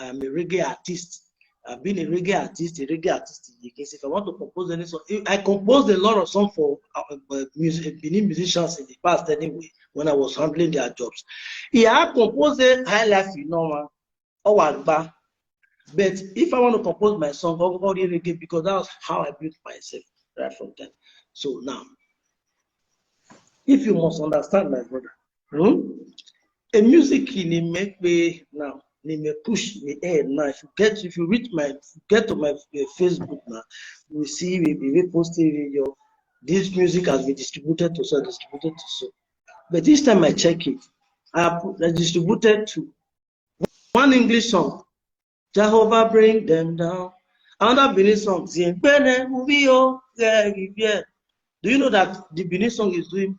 S2: am a reggae artist. I've been a reggae artist. If I want to compose any song, I composed a lot of songs for Benin musicians in the past anyway, when I was handling their jobs. Yeah, I composed a high life, but if I want to compose my song, I'll go reggae because that's how I built myself right from then. So now, if you must understand, my brother, a music in make me now, may push me ahead now. If you get to my Facebook now, you will see we posted video. This music has been distributed to so. But this time I check it, I distributed to one English song, Jehovah bring them down. Another Benin song, do you know that the Benin song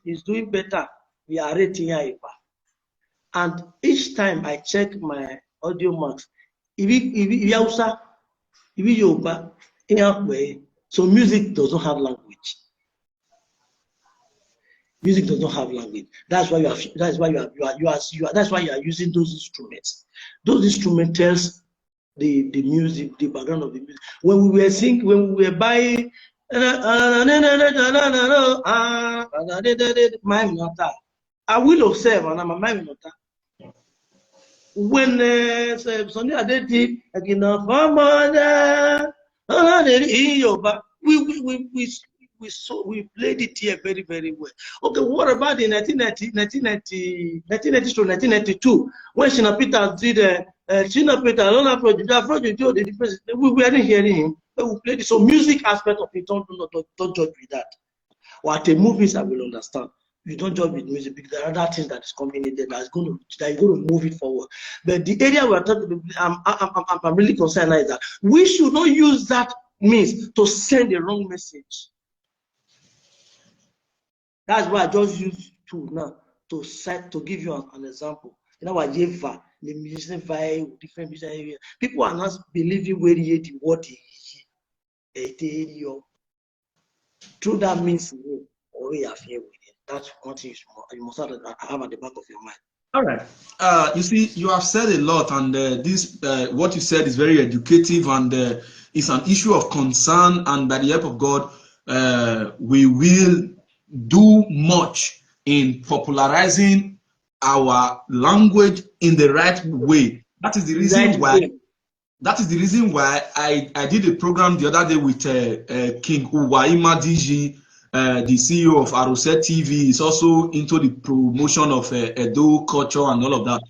S2: is doing better? We are rating here. And each time I check my audio marks, so music doesn't have language. Music does not have language. That's why you are using those instruments. Those instrumentals, the music, the background of the music. When we were buying I will observe and I'm a mind nota. When Sunday I did we played it here very, very well. Okay, what about in 1992 when Shina Peter did Shina Peter the difference, we weren't hearing him, but we played it. So music aspect of it, don't judge with that. Or at the movies, I will understand. You don't judge with music because there are other things that is coming in there that is going to move it forward. But the area we are talking about, I'm really concerned is that we should not use that means to send the wrong message. That's why I just use two now to give you an example. You know what, the musician vibe, different musician area. People are not believing where the word is. Through that means or we are here with it. That's one thing you must have at the back of your mind.
S1: All right. You see, you have said a lot, and this what you said is very educative, and it's an issue of concern. And by the help of God, we will do much in popularizing our language in the right way. That is the reason why. That is the reason why I did a program the other day with King Uwaima DG, the CEO of Arose TV. He's also into the promotion of Edo culture and all of that.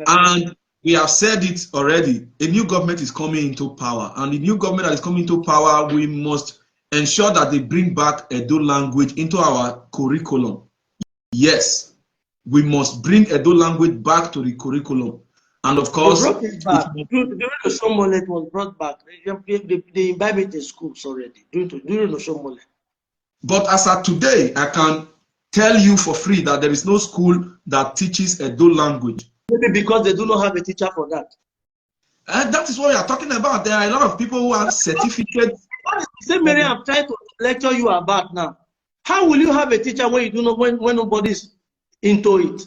S1: And we have said it already. A new government is coming into power, and the new government that is coming into power, we must ensure that they bring back Edo language into our curriculum. Yes, we must bring Edo language back to the curriculum. And of course,
S2: during the Shomole, it was brought back. They imbibed it in schools already during the Shomole.
S1: But as of today, I can tell you for free that there is no school that teaches Edo language.
S2: Maybe because they do not have a teacher for that.
S1: And that is what we are talking about. There are a lot of people who have certificates.
S2: What is the same area I'm trying to lecture you about now? How will you have a teacher when you do not when nobody's into it?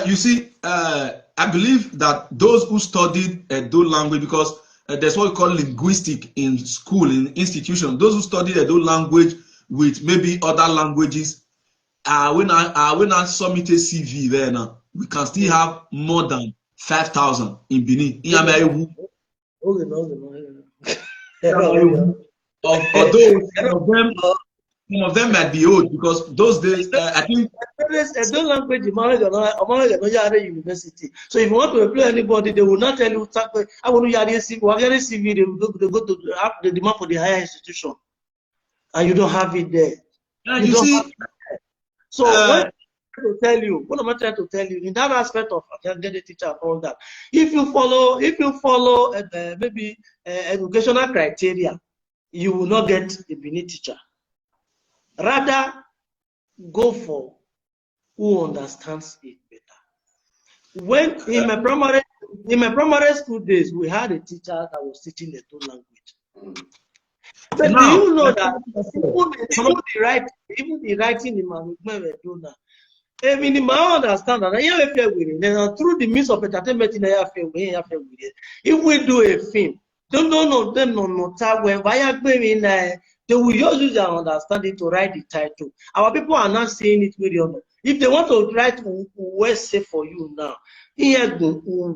S1: You see, I believe that those who studied Edo language, because there's what we call linguistic in school, in institution. Those who studied Edo language with maybe other languages, when I submit a CV there now, we can still have more than 5,000 in Benin. Although some of them might be old because those days, I think.
S2: Edo language, university. So if you want to employ anybody, they will not tell you, I want to CV, they go to the demand for the higher institution. And you don't have it there.
S1: You see,
S2: so what am I trying to tell you in that aspect of get a teacher and all that? If you follow maybe educational criteria, you will not get a Benin teacher. Rather, go for who understands it better. When in my primary school days, we had a teacher that was teaching the two language. But now, do you know that even the writing in my donor, I mean, my understand that through the means of entertainment in if we do a film, they will just use their understanding to write the title. Our people are not saying it very honest. If they want to write West for you now,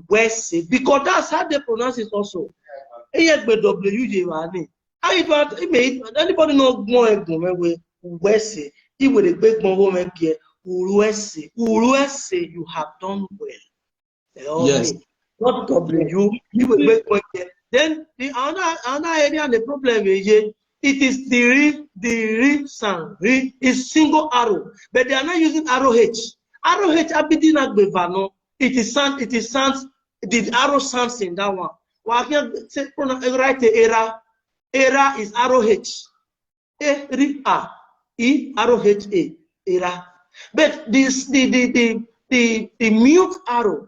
S2: West, because that's how they pronounce it also. Anybody know more West? He would a big moment here. Uruese, you have done well.
S1: Yes.
S2: Not W. You will make one here. Then the other area and the problem is it is the re sound. Re is single arrow, but they are not using arrow H. Arrow H abidina gbevano. It is sounds. The arrow sounds in that one. Well, I can say write the era. Era is arrow H. Arrow H A era. But this the mute arrow,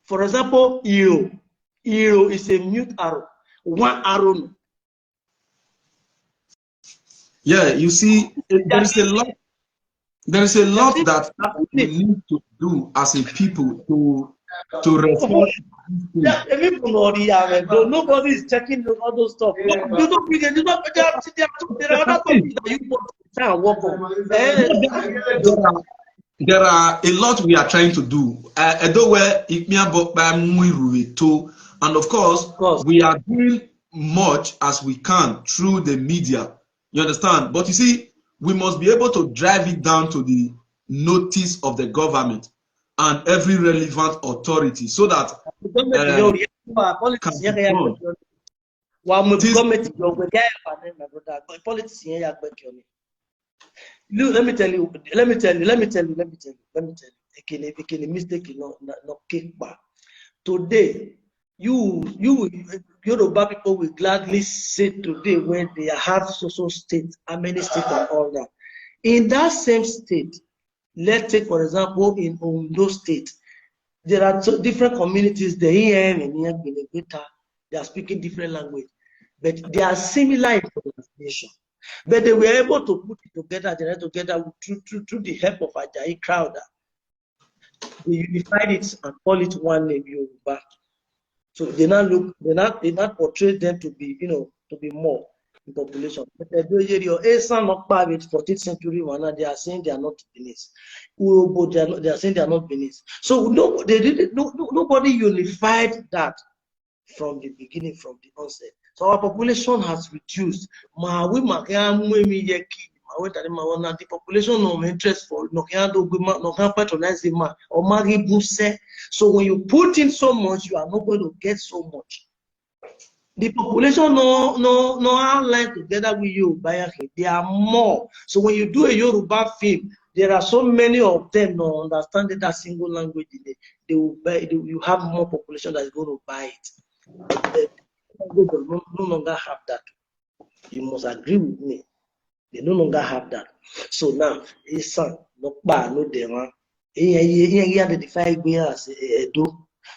S2: for example, euro is a mute arrow. One arrow.
S1: Yeah, you see, there is a lot that we need to do as a people to respond.
S2: Yeah, nobody is checking all those stuff. There are other topics that you want to try and work on.
S1: There are a lot we are trying to do. And of course, we are doing much as we can through the media. You understand? But you see, we must be able to drive it down to the notice of the government and every relevant authority so that
S2: let me tell you. Today, Yoruba people will gladly say today when they have social state, how many states and all that. In that same state, let's take for example in Ondo State, there are different communities. They are speaking different language, but they are similar in pronunciation. But they were able to put it together through the help of Ajayi Crowder. They unified it and call it one name, Yoruba. So they not portray them to be, to be more in population. But they are saying 14th century one, they are saying they are not Benin. They are saying they are not Benin. So nobody unified that from the beginning, from the onset. So our population has reduced. The population no interest for patronize the man or so when you put in so much, you are not going to get so much. The population no align together with you. They are more. So when you do a Yoruba film, there are so many of them no understanding that single language. They will buy. You have more population that is going to buy it. They no longer have that. You must agree with me. They no longer have that. So now,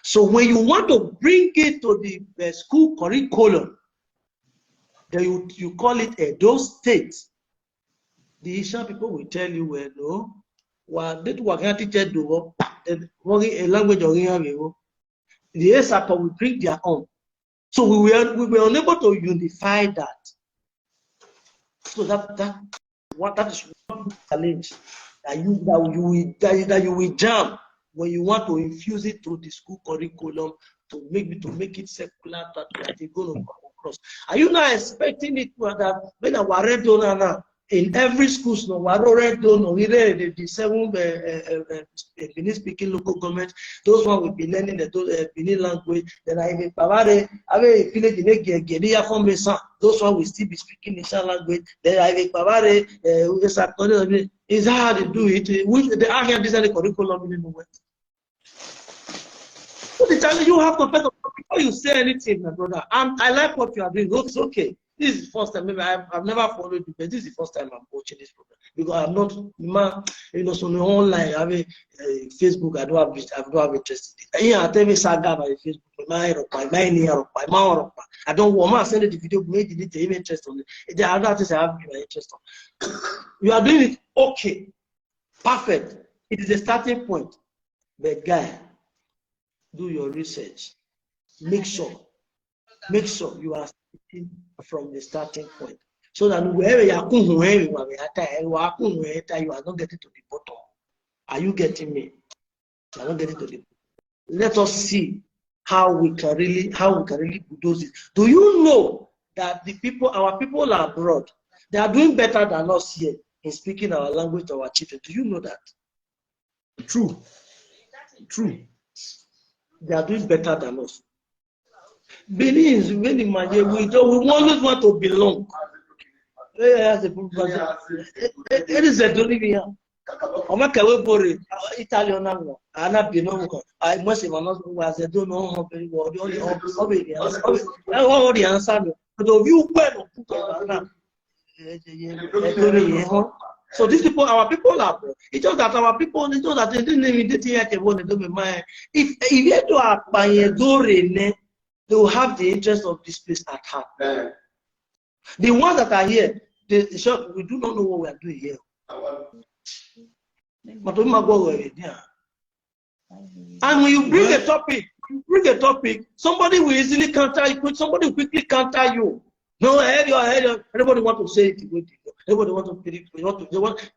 S2: so when you want to bring it to the school curriculum, then you call it Edo State. The Asian people will tell you, well, no, what they teach do a language or the ASAP will bring their own. So we were unable to unify that. So that is one challenge that you will jam when you want to infuse it to the school curriculum to make it secular that it's going to come across. Are you not expecting it that when our red donor now in every school, no, the 7 Benin speaking local government, those one will be learning the Benin language. Then I those one will still be speaking Nishan language. Then I is how they do it. Which they are here, this is the curriculum in the way. So the challenge you have to pay before you say anything, my brother. I like what you are doing. It's okay. This is the first time. Maybe I've never followed you, but this is the first time I'm watching this program because I'm not, so the online. I mean, Facebook. I don't have interest in it. Yeah, I tell me saga by Facebook. I don't want to send the video. Maybe delete the interest on it. There are other things I have interest on. You are doing it okay, perfect. It is a starting point, but guy, do your research. Make sure you are from the starting point, so that wherever you are not getting to the bottom. Are you getting me? You are not getting to the bottom. Let us see how we can really bulldoze it. Do you know that our people are abroad, they are doing better than us here in speaking our language to our children? Do you know that?
S1: True.
S2: They are doing better than us. Benin is really we always want to belong. It is a Bolivia. Italian Anna Bino. I must have not was a don't know the answer. But you so these people, our people are. It's just that our people, it's just that they didn't even get it. If you do a by they will have the interest of this place at heart. The ones that are here, we do not know what we are doing here. And when you bring a topic, somebody will easily counter you. Somebody will quickly counter you. No, everybody want to say it. Everybody want to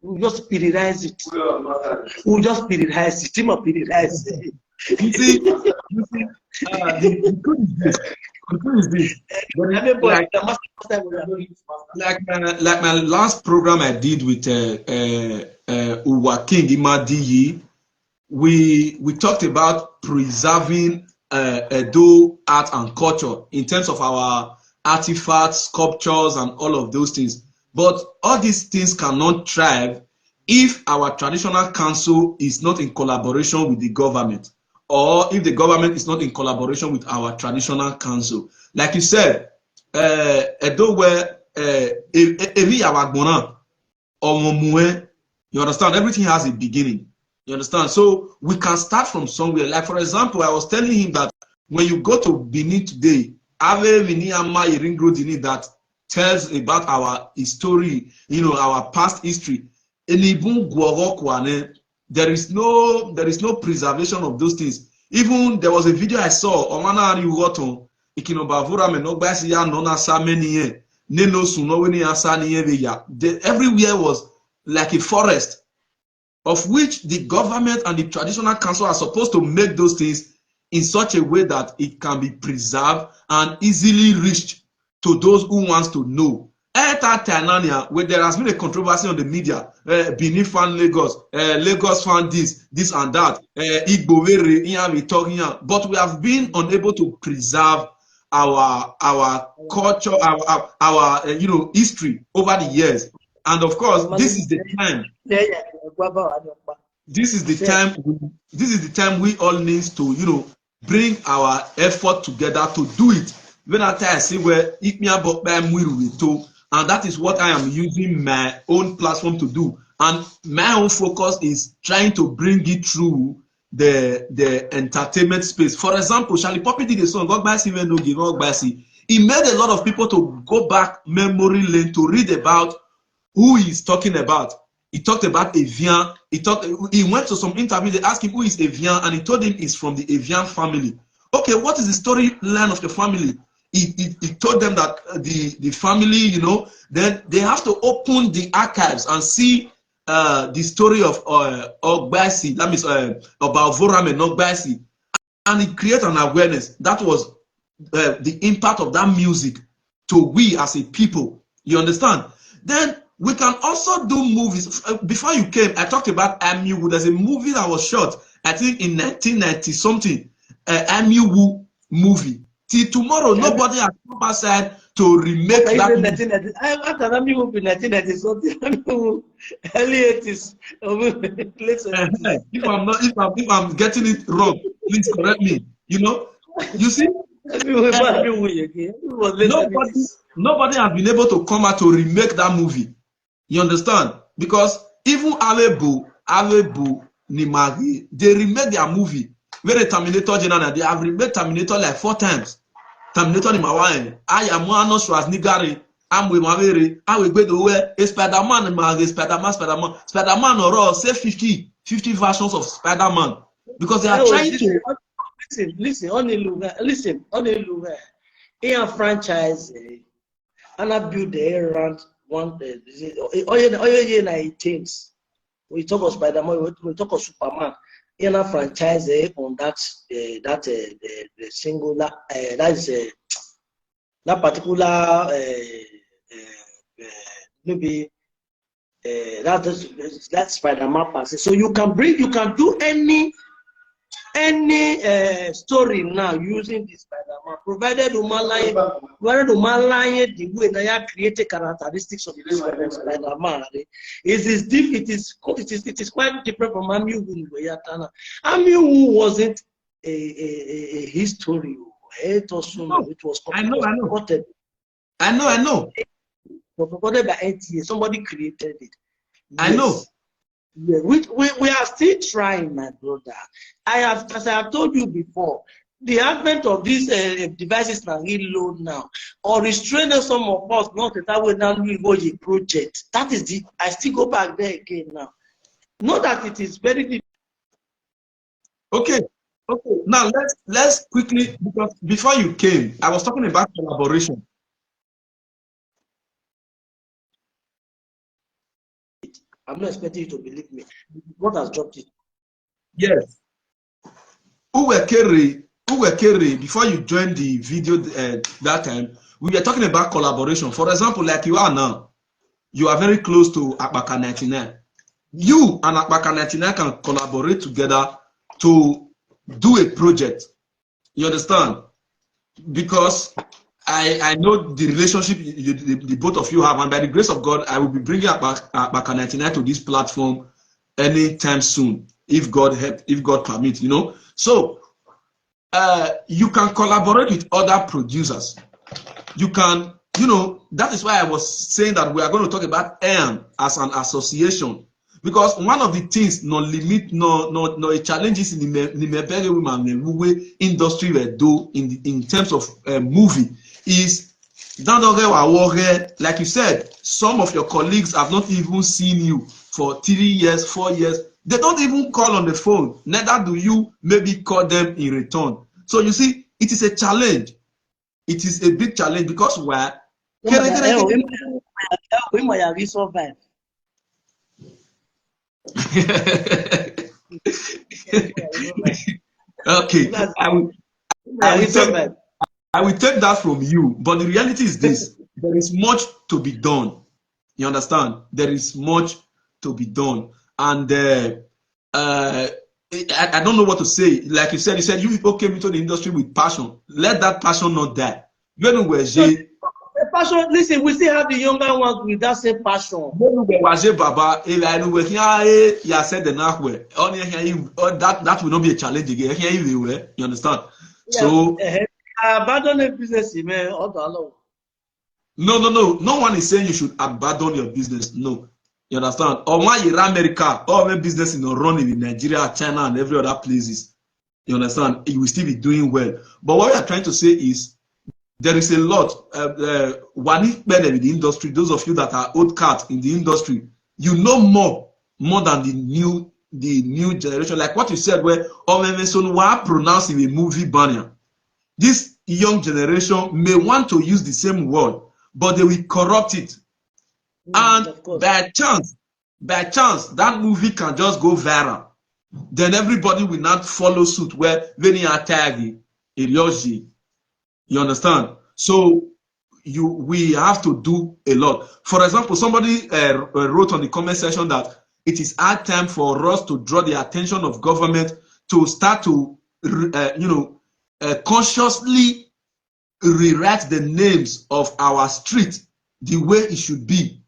S2: we just periodize it. We just periodize it. Periodize it.
S1: You see, the truth is this. Like my last program I did with Uwa King Imadiyi, we talked about preserving Edo art and culture in terms of our artifacts, sculptures, and all of those things. But all these things cannot thrive if our traditional council is not in collaboration with the government, or if the government is not in collaboration with our traditional council. Like you said, Edo where you understand, everything has a beginning. You understand? So we can start from somewhere. Like for example, I was telling him that when you go to Benin today, that tells about our history, our past history. There is no preservation of those things. Even there was a video I saw on everywhere was like a forest, of which the government and the traditional council are supposed to make those things in such a way that it can be preserved and easily reached to those who wants to know. At that time, where there has been a controversy on the media, Benin fan Lagos, Lagos fan this and that, Igbo here we talking here, but we have been unable to preserve our culture, our history over the years. And of course, this is the time. This is the time we all need to bring our effort together to do it. When I see where and that is what I am using my own platform to do. And my own focus is trying to bring it through the entertainment space. For example, Charlie Poppy did a song, he made a lot of people to go back memory lane to read about who he's talking about. He talked about Evian. He went to some interview, they asked him who is Evian, and he told him he's from the Evian family. Okay, what is the storyline of the family? He told them that the family, then they have to open the archives and see the story of Ogbasi, that means about Voram and Ogbasi, and it created an awareness. That was the impact of that music to we as a people. You understand? Then we can also do movies. Before you came, I talked about Amiwu. There's a movie that was shot, I think, in 1990 something. Amiwu movie. Till tomorrow, nobody has come outside to remake that movie.
S2: How can Amiwu be 1990 something? Early 80s.
S1: If I'm getting it wrong, please correct me. You know, you see, nobody has been able to come out to remake that movie. You understand? Because even Alebu Nimagi, they remade their movie. Very Terminator General, they have remade Terminator like 4 times. Terminator Nimawain, I am one of Schwarzenegger, I'm with Maveri, I will go to where a Spider-Man, Spider-Man or say 50 versions of Spider-Man. Because they are trying to
S2: listen, in a franchise, and I build the around one we talk of Spider-Man, we talk of Superman. In a franchise on that the singular that is that particular maybe that Spider-Man passes. So you can do any story now using this Spider-Man, provided the way created characteristics of the Spider-Man. It is quite different from Amiwu. Amiwu wasn't a history. It was
S1: I know.
S2: Recorded by NTA. Somebody created it.
S1: I know.
S2: Yeah, we are still trying, my brother. As I have told you before, the advent of these devices now really low now, or restraining some of us not that way now we go a project. That is the I still go back there again now. Not that it is very difficult.
S1: Okay. Now let's quickly, because before you came, I was talking about collaboration.
S2: I'm not expecting you to believe me. What has dropped it?
S1: Yes. Uwekere, before you joined the video that time, we were talking about collaboration. For example, like you are now, you are very close to Akbaka 99. You and Akbaka 99 can collaborate together to do a project. You understand? Because I know the relationship the both of you have, and by the grace of God, I will be bringing Akbaka 99 to this platform anytime soon, if God permits, you know. So you can collaborate with other producers. You can, you know, that is why I was saying that we are going to talk about EAN as an association, because one of the things no challenges in the industry we do in terms of movie is like you said, some of your colleagues have not even seen you for 3 years, 4 years. They don't even call on the phone. Neither do you maybe call them in return. So you see, it is a challenge. It is a big challenge because where okay, I will take that from you, but the reality is this: there is much to be done. You understand? There is much to be done, and I don't know what to say. Like you said, you people came into the industry with passion. Let that passion not die.
S2: Passion. Listen, we still have the younger ones with that same passion.
S1: That will not be a challenge again. You understand?
S2: Yeah, so abandon the business, man.
S1: No. No one is saying you should abandon your business. No. You understand? Or why you're America, or when business is not running in Nigeria, China, and every other places. You understand? You will still be doing well. But what we are trying to say is there is a lot. One in the industry, those of you that are old cats in the industry, you know more than the new generation. Like what you said, where pronouncing a movie banner. This young generation may want to use the same word, but they will corrupt it. And by chance, that movie can just go viral. Then everybody will not follow suit where Veni Atagi, Iryoji. You understand? So we have to do a lot. For example, somebody wrote on the comment section that it is hard time for us to draw the attention of government to start to, consciously rewrite the names of our street the way it should be.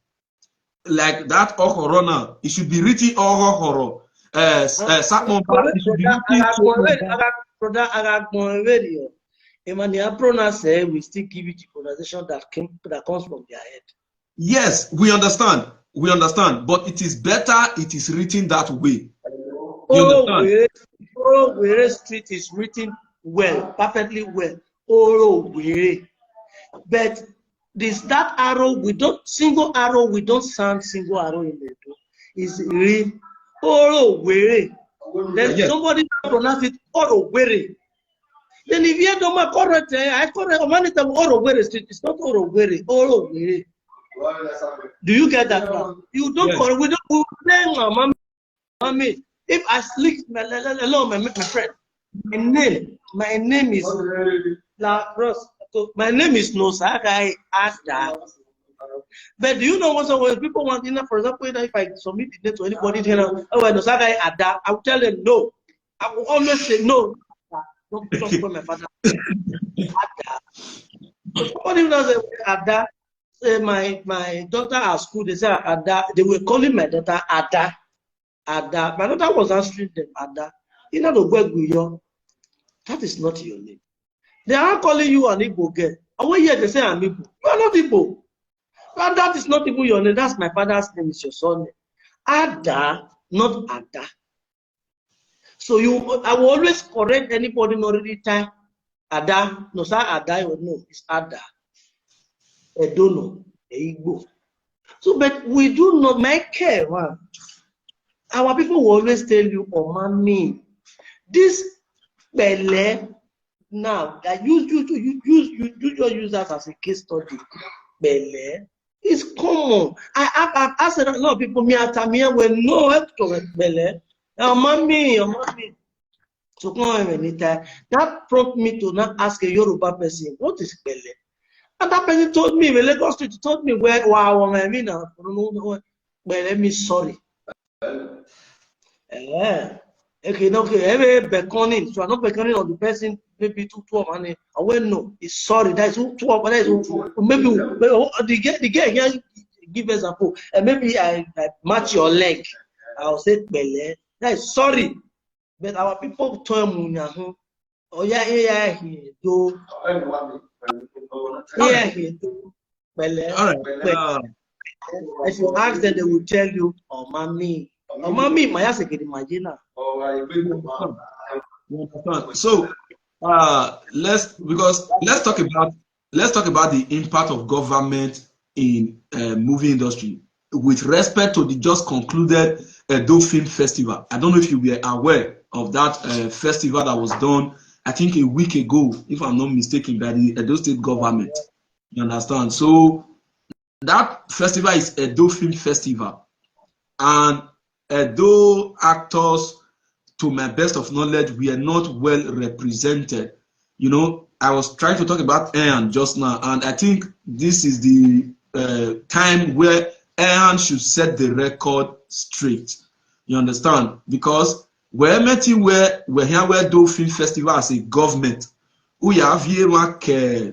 S1: Like that Okorona, it should be written Ohoro. It should be
S2: written. Emmanuel pronounce we still give it the pronunciation that comes from their head.
S1: Yes, we understand. We understand, but it is better it is written that way.
S2: Where street is written well, perfectly well. But this that arrow, we don't sound single arrow in the door. It's real. Then somebody pronounce it Orowere. Then if you don't correct, I correct Orowere street. It's not Orowere. Orowere. Do you get that now? You don't correct. We don't mommy. If I sleep, hello, my friend. My name is La Rose. My name is Nosagai Ada. But do you know what? When people want, for example, if I submit the name to anybody, Nosagai Ada, I will tell them no. I will always say no. Don't call my father. Ada. Somebody knows Ada. My daughter at school, they say Ada. They were calling my daughter Ada. Ada. My daughter was answering them Ada. You know the word Guyo. That is not your name. They are calling you an Igbo girl. And when they say I'm Igbo, you are not Igbo. And that is not even your name. That's my father's name. It's your son name. Ada, not Ada. So I will always correct anybody not already time. Ada, no sir, Ada, no, it's Ada. I don't know. Igbo. So, but we do not make care. Man. Our people will always tell you, oh, mommy, this Bele. Now, that you use that as a case study. Bele is common. I've asked a lot of people, me will know how to Bele. Mommy. So that prompted me to not ask a Yoruba person, what is Bele? And that person told me, Lagos Street told me where I mean, Bele means sorry. Okay, every beckoning. So I'm not beckoning on the person, maybe two money. I will no, it's sorry. That's two maybe the girl here give example. And maybe I match your leg. I'll say Bele. That is sorry. But our people tell me, oh yeah, he do. Yeah, he do. Bele. If you ask them, they will tell you, oh mommy. Mommy, my ass can imagine.
S1: So let's talk about the impact of government in movie industry with respect to the just concluded Edo Film Festival. I don't know if you were aware of that festival that was done, I think a week ago, if I'm not mistaken, by the Edo State government. You understand? So that festival is Edo Film Festival, and Edo actors, to my best of knowledge, we are not well represented. You know, I was trying to talk about Ian just now, and I think this is the time where Ian should set the record straight. You understand? Because we're meeting we're here where Edo Film Festival as a government, we have here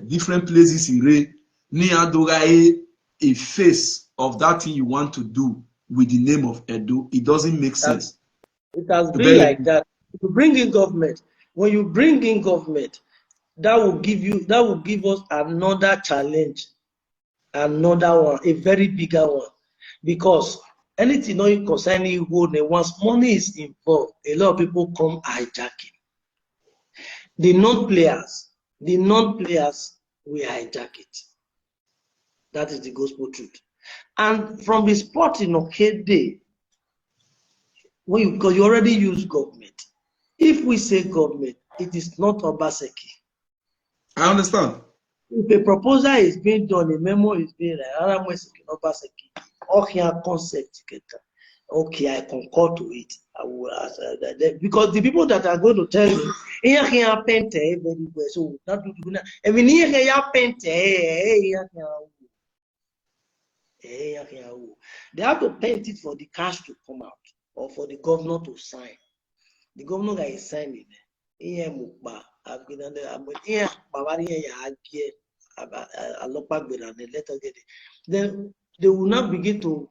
S1: different places in a face of that thing you want to do with the name of Edo. It doesn't make sense.
S2: It has been like that. You bring in government. When you bring in government, that will give us another challenge, another one, a very bigger one. Because anything not concerning who once money is involved, a lot of people come hijacking. The non-players will hijack it. That is the gospel truth. And from the spot in Okede, because you already use government. If we say government, it is not Obaseki.
S1: I understand.
S2: If a proposal is being done, a memo is being Obaseki, or here concept, okay, I concur to it. I will ask, because the people that are going to tell you, here can paint very well. So that do not. I mean, here can paint. They have to paint it for the cash to come out or for the governor to sign. The governor guy is signing. Here mukba. I've been under. Here, Bavarian here. I look back with and let us get it. Then they will not begin to.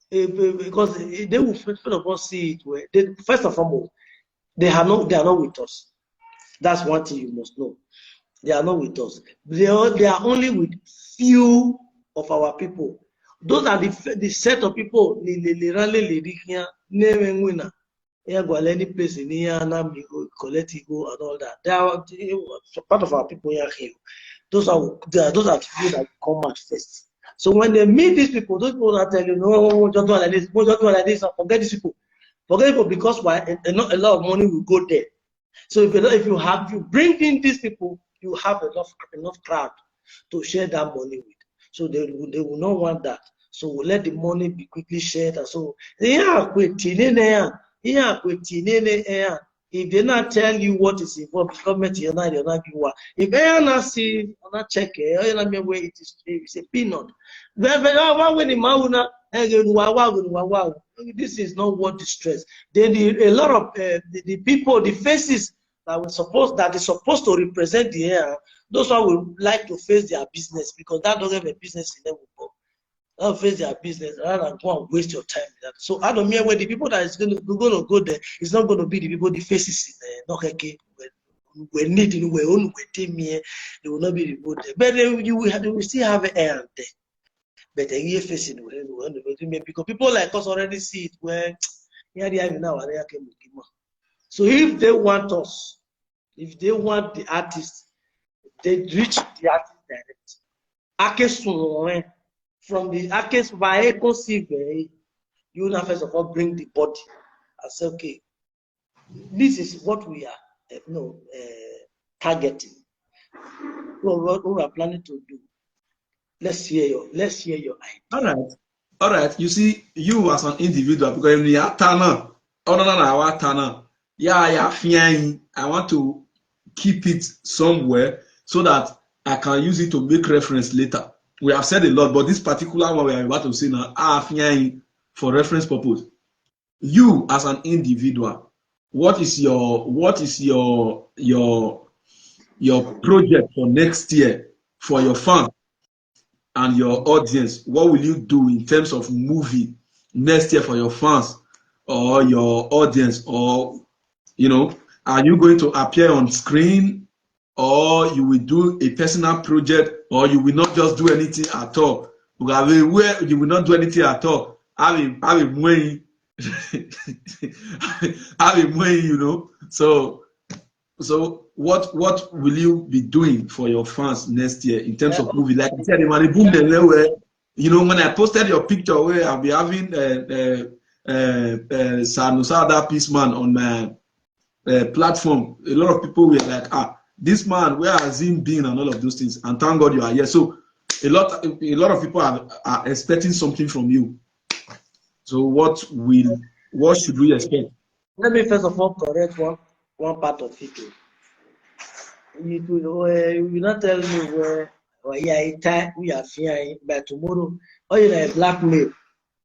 S2: Because they will first of all see it where first and foremost they are not with us. That's one thing you must know. They are not with us. They are only with few of our people. Those are the set of people. Any place in here, collect ego and all that. They are part of our people here. Those are the people that come out first. So when they meet these people, those people are telling you, no, just do like this, just do like this, forget these people. Forget people because why? Not a lot of money will go there. So if you bring in these people, you have enough crowd to share that money with. So they will not want that. So we'll let the money be quickly shared. And so if they not tell you what is involved, government you're not if they not see or not check it's a peanut. This is not what the stress. Then a lot of the people, the faces that is supposed to represent the air, those one will like to face their business because that doesn't have a business in them. They'll face their business rather than go and waste your time with that. So I don't mean where the people that is going to go there, it's not going to be the people, the faces in there. Not okay. We're needing, we're only waiting here. They will not be the people there. But you will still have an air there. But the year facing because people like us already see it where so if they want us, if they want the artist, they reach the artist direct. From the Akes by Ecosive, you now first of all bring the body and say, okay, this is what we are targeting. What we are planning to do. Let's hear your idea.
S1: All right. You see, you as an individual, because in your tana, I want to keep it somewhere so that I can use it to make reference later. We have said a lot, but this particular one we are about to say now, for reference purpose. You as an individual, what is your project for next year for your fans and your audience? What will you do in terms of movie next year for your fans or your audience? Or are you going to appear on screen? Or you will do a personal project, or you will not just do anything at all. Where you will not do anything at all. So what will you be doing for your fans next year in terms of movie? Like I said, when I posted your picture where I'll be having Sanusada Peaceman on my platform, a lot of people were like, this man, where has he been and all of those things? And thank God you are here. So a lot of people are expecting something from you. So what should we expect?
S2: Let me first of all correct one part of it. You will not tell me where we are fearing by tomorrow. Oh, you're a blackmail.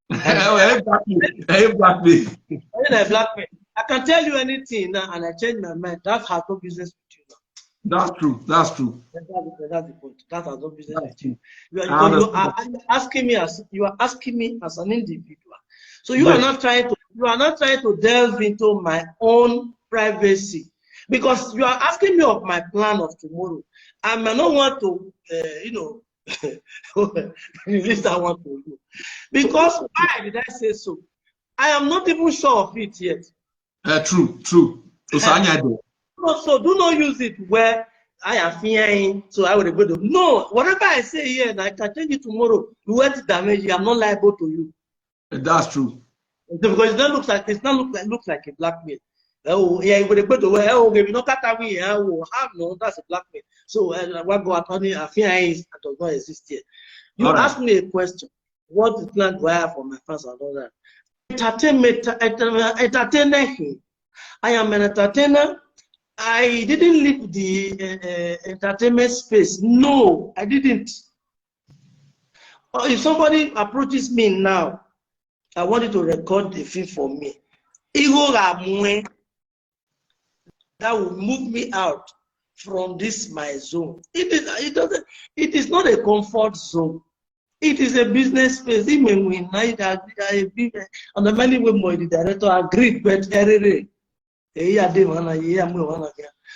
S1: Blackmail.
S2: I can tell you anything now, and I change my mind. That has no business with you now.
S1: That's true.
S2: That's the point. That has no business with you. You are asking me as an individual. So you are not trying to delve into my own privacy, because you are asking me of my plan of tomorrow. I may not want to, release that one to you, because why did I say so? I am not even sure of it yet.
S1: True.
S2: So do not use it where I am fearing, so I will go to. No, whatever I say here, and I can change it tomorrow. You want damage, I'm not liable to you.
S1: That's true.
S2: Because it looks like a blackmail. Oh, yeah, you go to where you know that's a blackmail. So what go attorney fearing does not exist here. You ask me a question. What plan do I have for my fans and all that? entertainer. I am an entertainer. I didn't leave the entertainment space. No, I didn't. If somebody approaches me now, I want you to record the film for me. That will move me out from this my zone. It is not a comfort zone. It is a business space. Even when I and the many women, the director agreed, but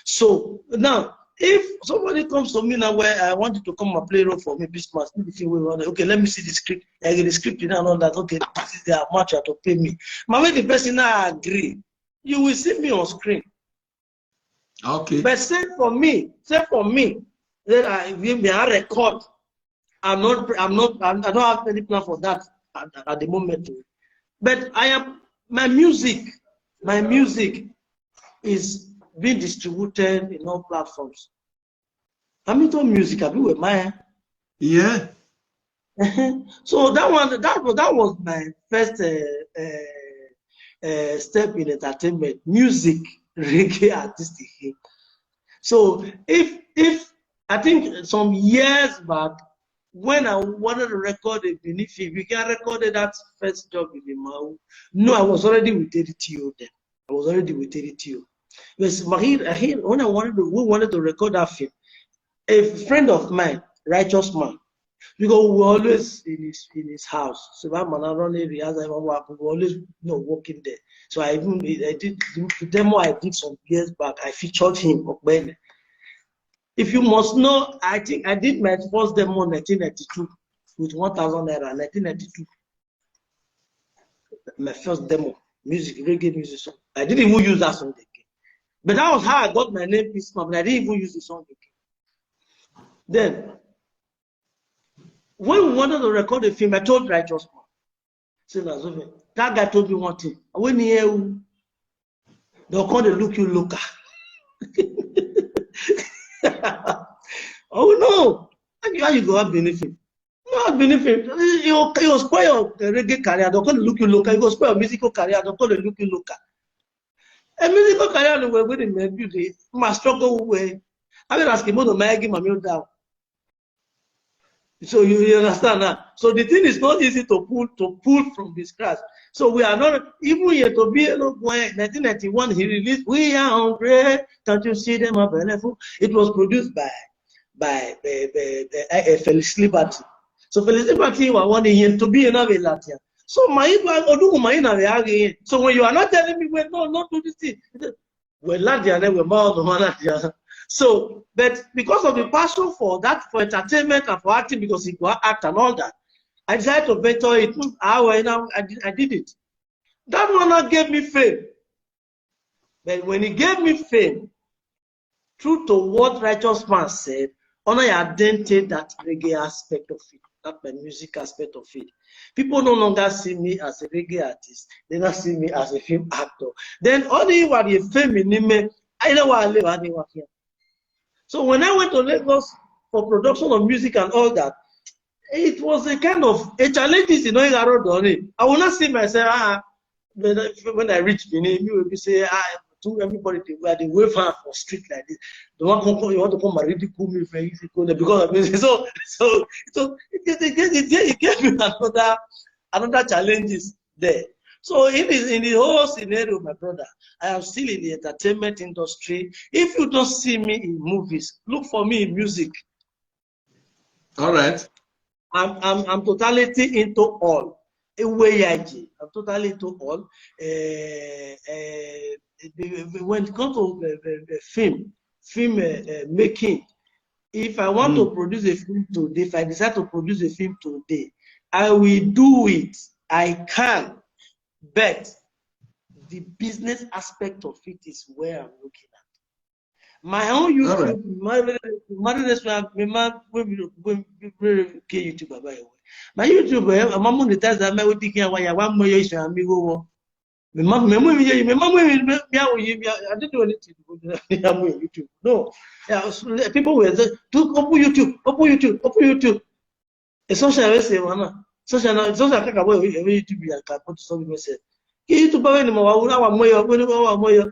S2: so now, if somebody comes to me now where I want you to come and play role for me, Bismarck, okay, let me see the script. I get the script, you know, that okay, this is the amount you have to pay me. But when the person now agree, you will see me on screen.
S1: Okay.
S2: But say for me, that I record. I don't have any plan for that at the moment. But my music is being distributed in all platforms. I'm into music. I've been with Maya.
S1: Yeah.
S2: So that was my first step in entertainment, music, reggae artistic. So if I think some years back, when I wanted to record a Benin film, we can record that first job in the Mau. No, I was already with ADTO then. I was already with ADTO. But when we wanted to record that film, a friend of mine, righteous man, because we were always in his house. So that man around areas, we were always working there. So I did the demo I did some years back. I featured him. If you must know, I think I did my first demo in 1992 with 1,000 naira. 1992, my first demo, reggae music song. I didn't even use that song again. But that was how I got my name, Peaceman, but I didn't even use the song again. Then, when we wanted to record a film, I told Righteous Man, that guy told me one thing. When they'll come to look you local. Oh no! How you go have benefit? No benefit. You spoil your reggae career. They're going to look you local. You go spoil your musical career. They're going to look you local. A musical career, the way we the must struggle way. I mean, ask him to make him a meal down. So you understand that. So the thing is not easy to pull from the scratch. So we are not even yet to be 1991. He released "We Are Hungry." Can't you see them are beautiful? It was produced by Felix Liberty. So Felix Liberty was wanting him to be another Latin. So so when you are not telling me, well, no, not do this thing. Well, Latin, we're more than Latin. So, but because of the passion for entertainment and for acting, because he could act and all that, I decided to venture it. I did it. That one gave me fame. But when he gave me fame, true to what Righteous Man said, I identified that reggae aspect of it, not my music aspect of it. People no longer see me as a reggae artist. They not see me as a film actor. Then only what the fame in me, I know what I live, I work here. So when I went to Lagos for production of music and all that, it was a kind of a challenge. I will not see myself. When I reach Benin, you will say, to everybody where they wave hand for street like this. The one you want to come and ridicule me for easy because of music. So it gave me another challenges there. So in the whole scenario, my brother, I am still in the entertainment industry. If you don't see me in movies, look for me in music.
S1: All right.
S2: I'm totally into all. I'm totally into all. When it comes to film making, if I want to produce a film today, if I decide to produce a film today, I will do it. I can. But the business aspect of it is where I'm looking at. My own YouTube, my YouTube, my YouTube, I'm monetize that. My thinking why 1 million amigo. I didn't do anything to YouTube. No, people were saying, open YouTube. It's social. I say, social kaka boy YouTube ya ka put some message. YouTube ba ni ma wa moyo.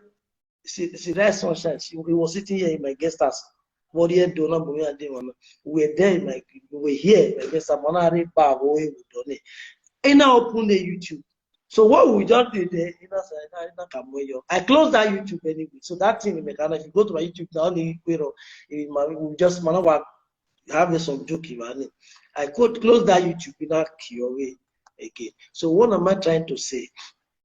S2: See that sunshine. We were sitting here in my guest house. We were there in we were here in my guest house. And now open the YouTube. So what we just did there, I closed that YouTube anyway. So that thing in mechanic, if you go to my YouTube now, we just have some joke. I could close that YouTube without away again. So what am I trying to say?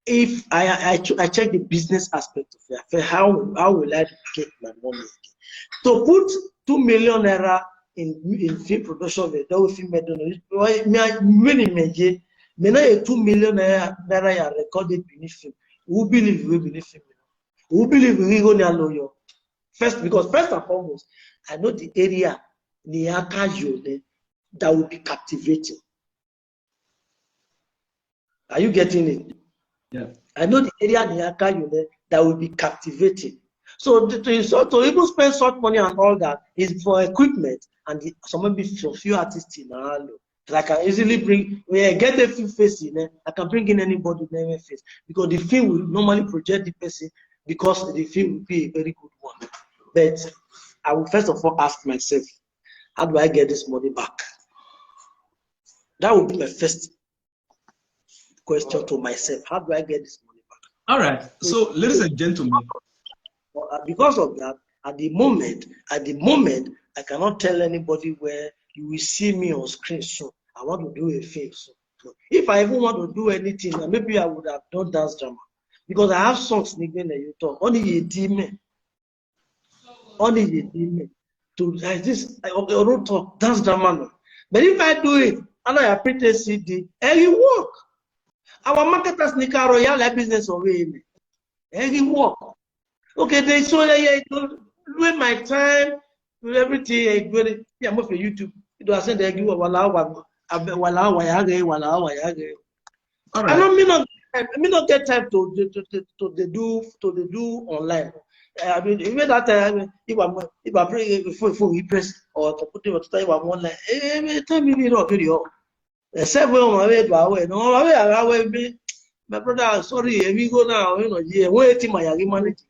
S2: If I check the business aspect of it, how will I get my money again? To put 2 million naira in film production, that will film many 2 million naira recorded beneath film. Who believe we believe film? Who believe we go near lawyer? First, because first and foremost, I know the area that will be captivating. Are you getting it?
S1: Yeah.
S2: I know the area that will be captivating. So to even spend such money and all that is for equipment and some maybe for few artists in Aralo. I can easily bring, when I get a few face in there, I can bring in anybody in their face because the film will normally project the person because the film will be a very good one. But I will first of all ask myself, how do I get this money back? That would be my first question to myself. How do I get this money back?
S1: All right. So, ladies and gentlemen,
S2: because of that, at the moment, I cannot tell anybody where you will see me on screen soon. I want to do a film soon. So if I even want to do anything, maybe I would have done dance drama because I have songs nickname that you talk. Only a demon. To like this, I don't talk dance drama. But if I do it, and I print a CD, and it work. Our marketers nika royal business away. And it work. Okay, they show that doing my time, do everything. I'm for YouTube. It was said they give I don't mean not get time to do online. I mean, even that time, if I bring for press or to put it time online, time me not video. Several my brother, sorry, we go now. Waiting my manage.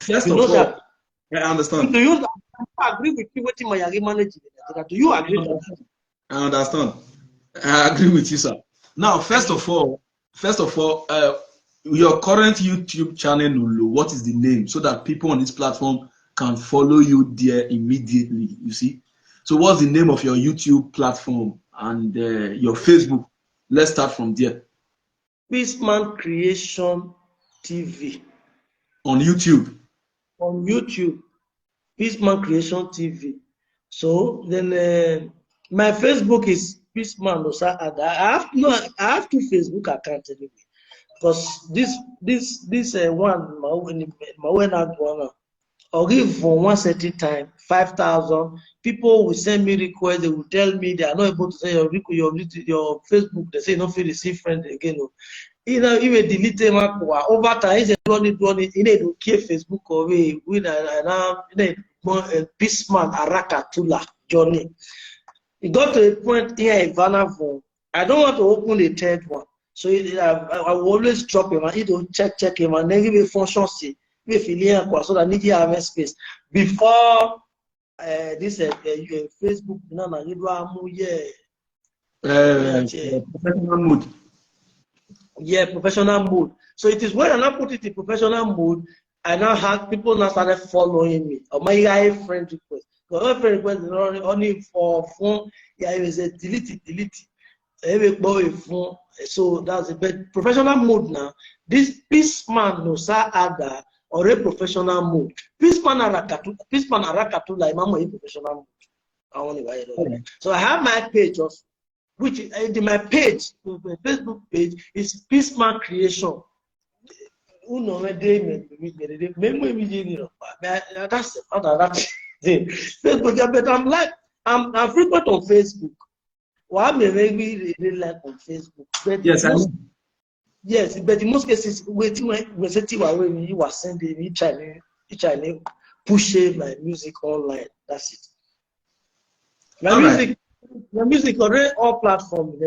S1: First of all, I understand.
S2: Do you agree with me? Waiting my manage. Do you agree with that?
S1: I understand. I agree with you, sir. Now, first of all, your current YouTube channel, Lulu, what is the name so that people on this platform can follow you there immediately? You see. So, what's the name of your YouTube platform and your Facebook? Let's start from there.
S2: Peaceman Creation TV.
S1: On YouTube.
S2: On YouTube, Peaceman Creation TV. So then my Facebook is Peaceman Osa Ada. I have two Facebook accounts anyway. Because this one my or give for one certain time 5,000. People will send me requests. They will tell me they are not able to say your Facebook. They say not feel receive friend again. You know, even delete them over time. He's run it. You need to keep Facebook away. We now Peaceman Arakatula Johnny. It got to a point here in Vanavon. I don't want to open the third one. So I will always drop him and he don't check him and then give a function C. So that need to have space before this Facebook.
S1: Professional mode.
S2: Yeah, professional mode. So it is when I now put it in professional mode, I now have people now started following me. Or my guy friend request. My friend request is only for phone. Yeah, it was a delete it. Every boy phone. So that's it. But professional mode now. This Peaceman no sa ada or a professional mode. Peaceman arakatu like mama in professional mode. I want to buy it. So I have my page of which my page, my Facebook page is Peaceman Creation. That's another thing. Facebook, but I'm frequent on Facebook. Well, I may really like on Facebook. But
S1: yes, I know.
S2: Yes, but in most cases, waiting when you were sending each and pushing my music online. That's it. My music already all platforms.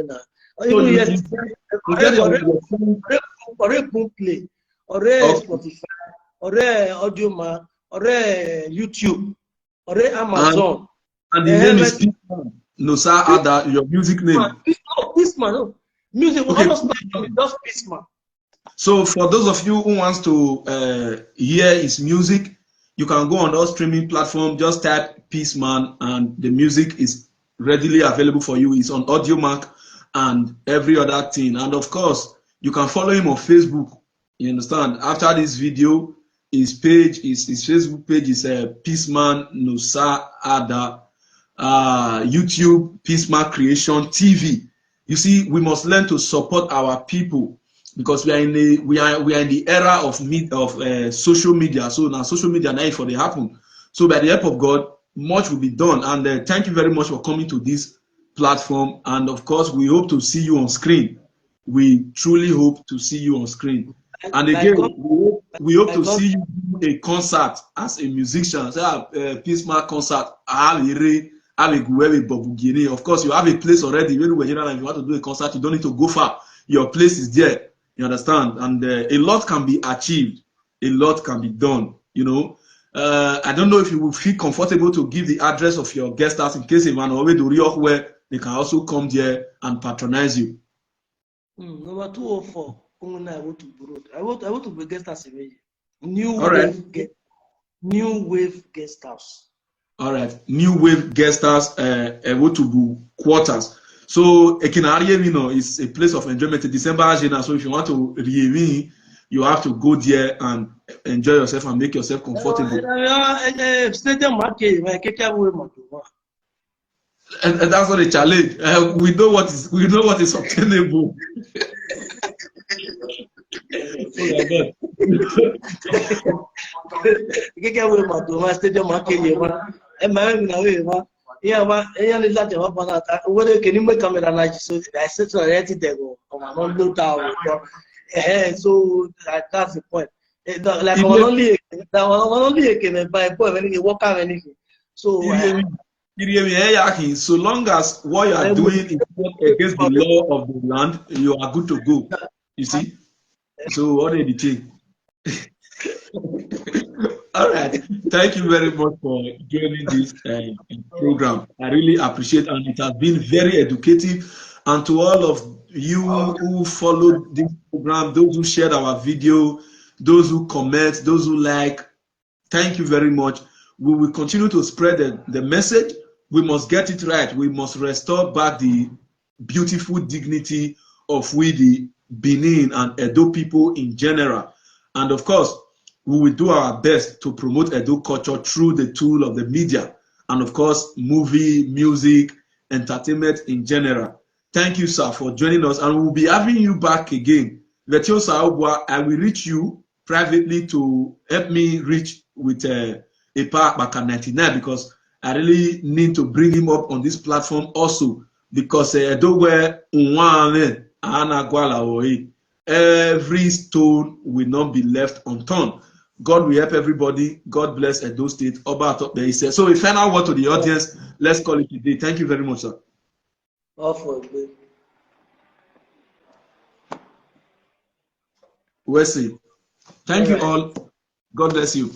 S1: So
S2: Even
S1: you
S2: yesterday,
S1: get your phone.
S2: ọ̀rẹ́ Boomplay, ọ̀rẹ́ Spotify, ọ̀rẹ́ Audiomack, ọ̀rẹ́ YouTube, ọ̀rẹ́ Amazon.
S1: And the name is Peaceman. No, sir, add your music name.
S2: Peaceman, no. Music,
S1: Okay.
S2: just Peaceman.
S1: So for those of you who wants to hear his music, you can go on all streaming platform, just type Peaceman, and the music is readily available for you. It's on Audiomack and every other thing. And of course, you can follow him on Facebook. You understand? After this video, his Facebook page is Peaceman Nusa Ada. YouTube Peaceman Creation TV. You see, we must learn to support our people because we are in the era of social media. So now social media now for they happen. So by the help of God, much will be done. And thank you very much for coming to this platform. And of course, we hope to see you on screen. We truly hope to see you on screen. And again, we hope to see you do a concert as a musician. Say a Peaceman concert. Of course, you have a place already. When we're here and you want to do a concert, you don't need to go far. Your place is there. You understand? And a lot can be achieved. A lot can be done. You know, I don't know if you will feel comfortable to give the address of your guest house in case anyone already do where they can also come there and patronize you.
S2: Number 204, I want to be guest house in New Wave Guest House. All right,
S1: New Wave Guest House, Ewotubu quarters. So Ekinari, is a place of enjoyment. December, so if you want to re you have to go there and enjoy yourself and make yourself comfortable. And that's not a challenge. We know what is obtainable.
S2: So that's the point. Like only walk out anything. So
S1: so long as what you are doing is not against the law of the land, you are good to go. You see? So what did you think? All right. Thank you very much for joining this program. I really appreciate it, and it has been very educative. And to all of you who followed this program, those who shared our video, those who comment, those who like, thank you very much. We will continue to spread the message. We must get it right. We must restore back the beautiful dignity of we, the Benin and Edo people in general. And of course, we will do our best to promote Edo culture through the tool of the media. And of course, movie, music, entertainment in general. Thank you, sir, for joining us. And we'll be having you back again. I will reach you privately to help me reach with a Park back at 99 because I really need to bring him up on this platform also because every stone will not be left unturned. God will help everybody. God bless Edo State. So a final word to the audience. Let's call it a day. Thank you very much, sir. Wesley. Thank you all. God bless you.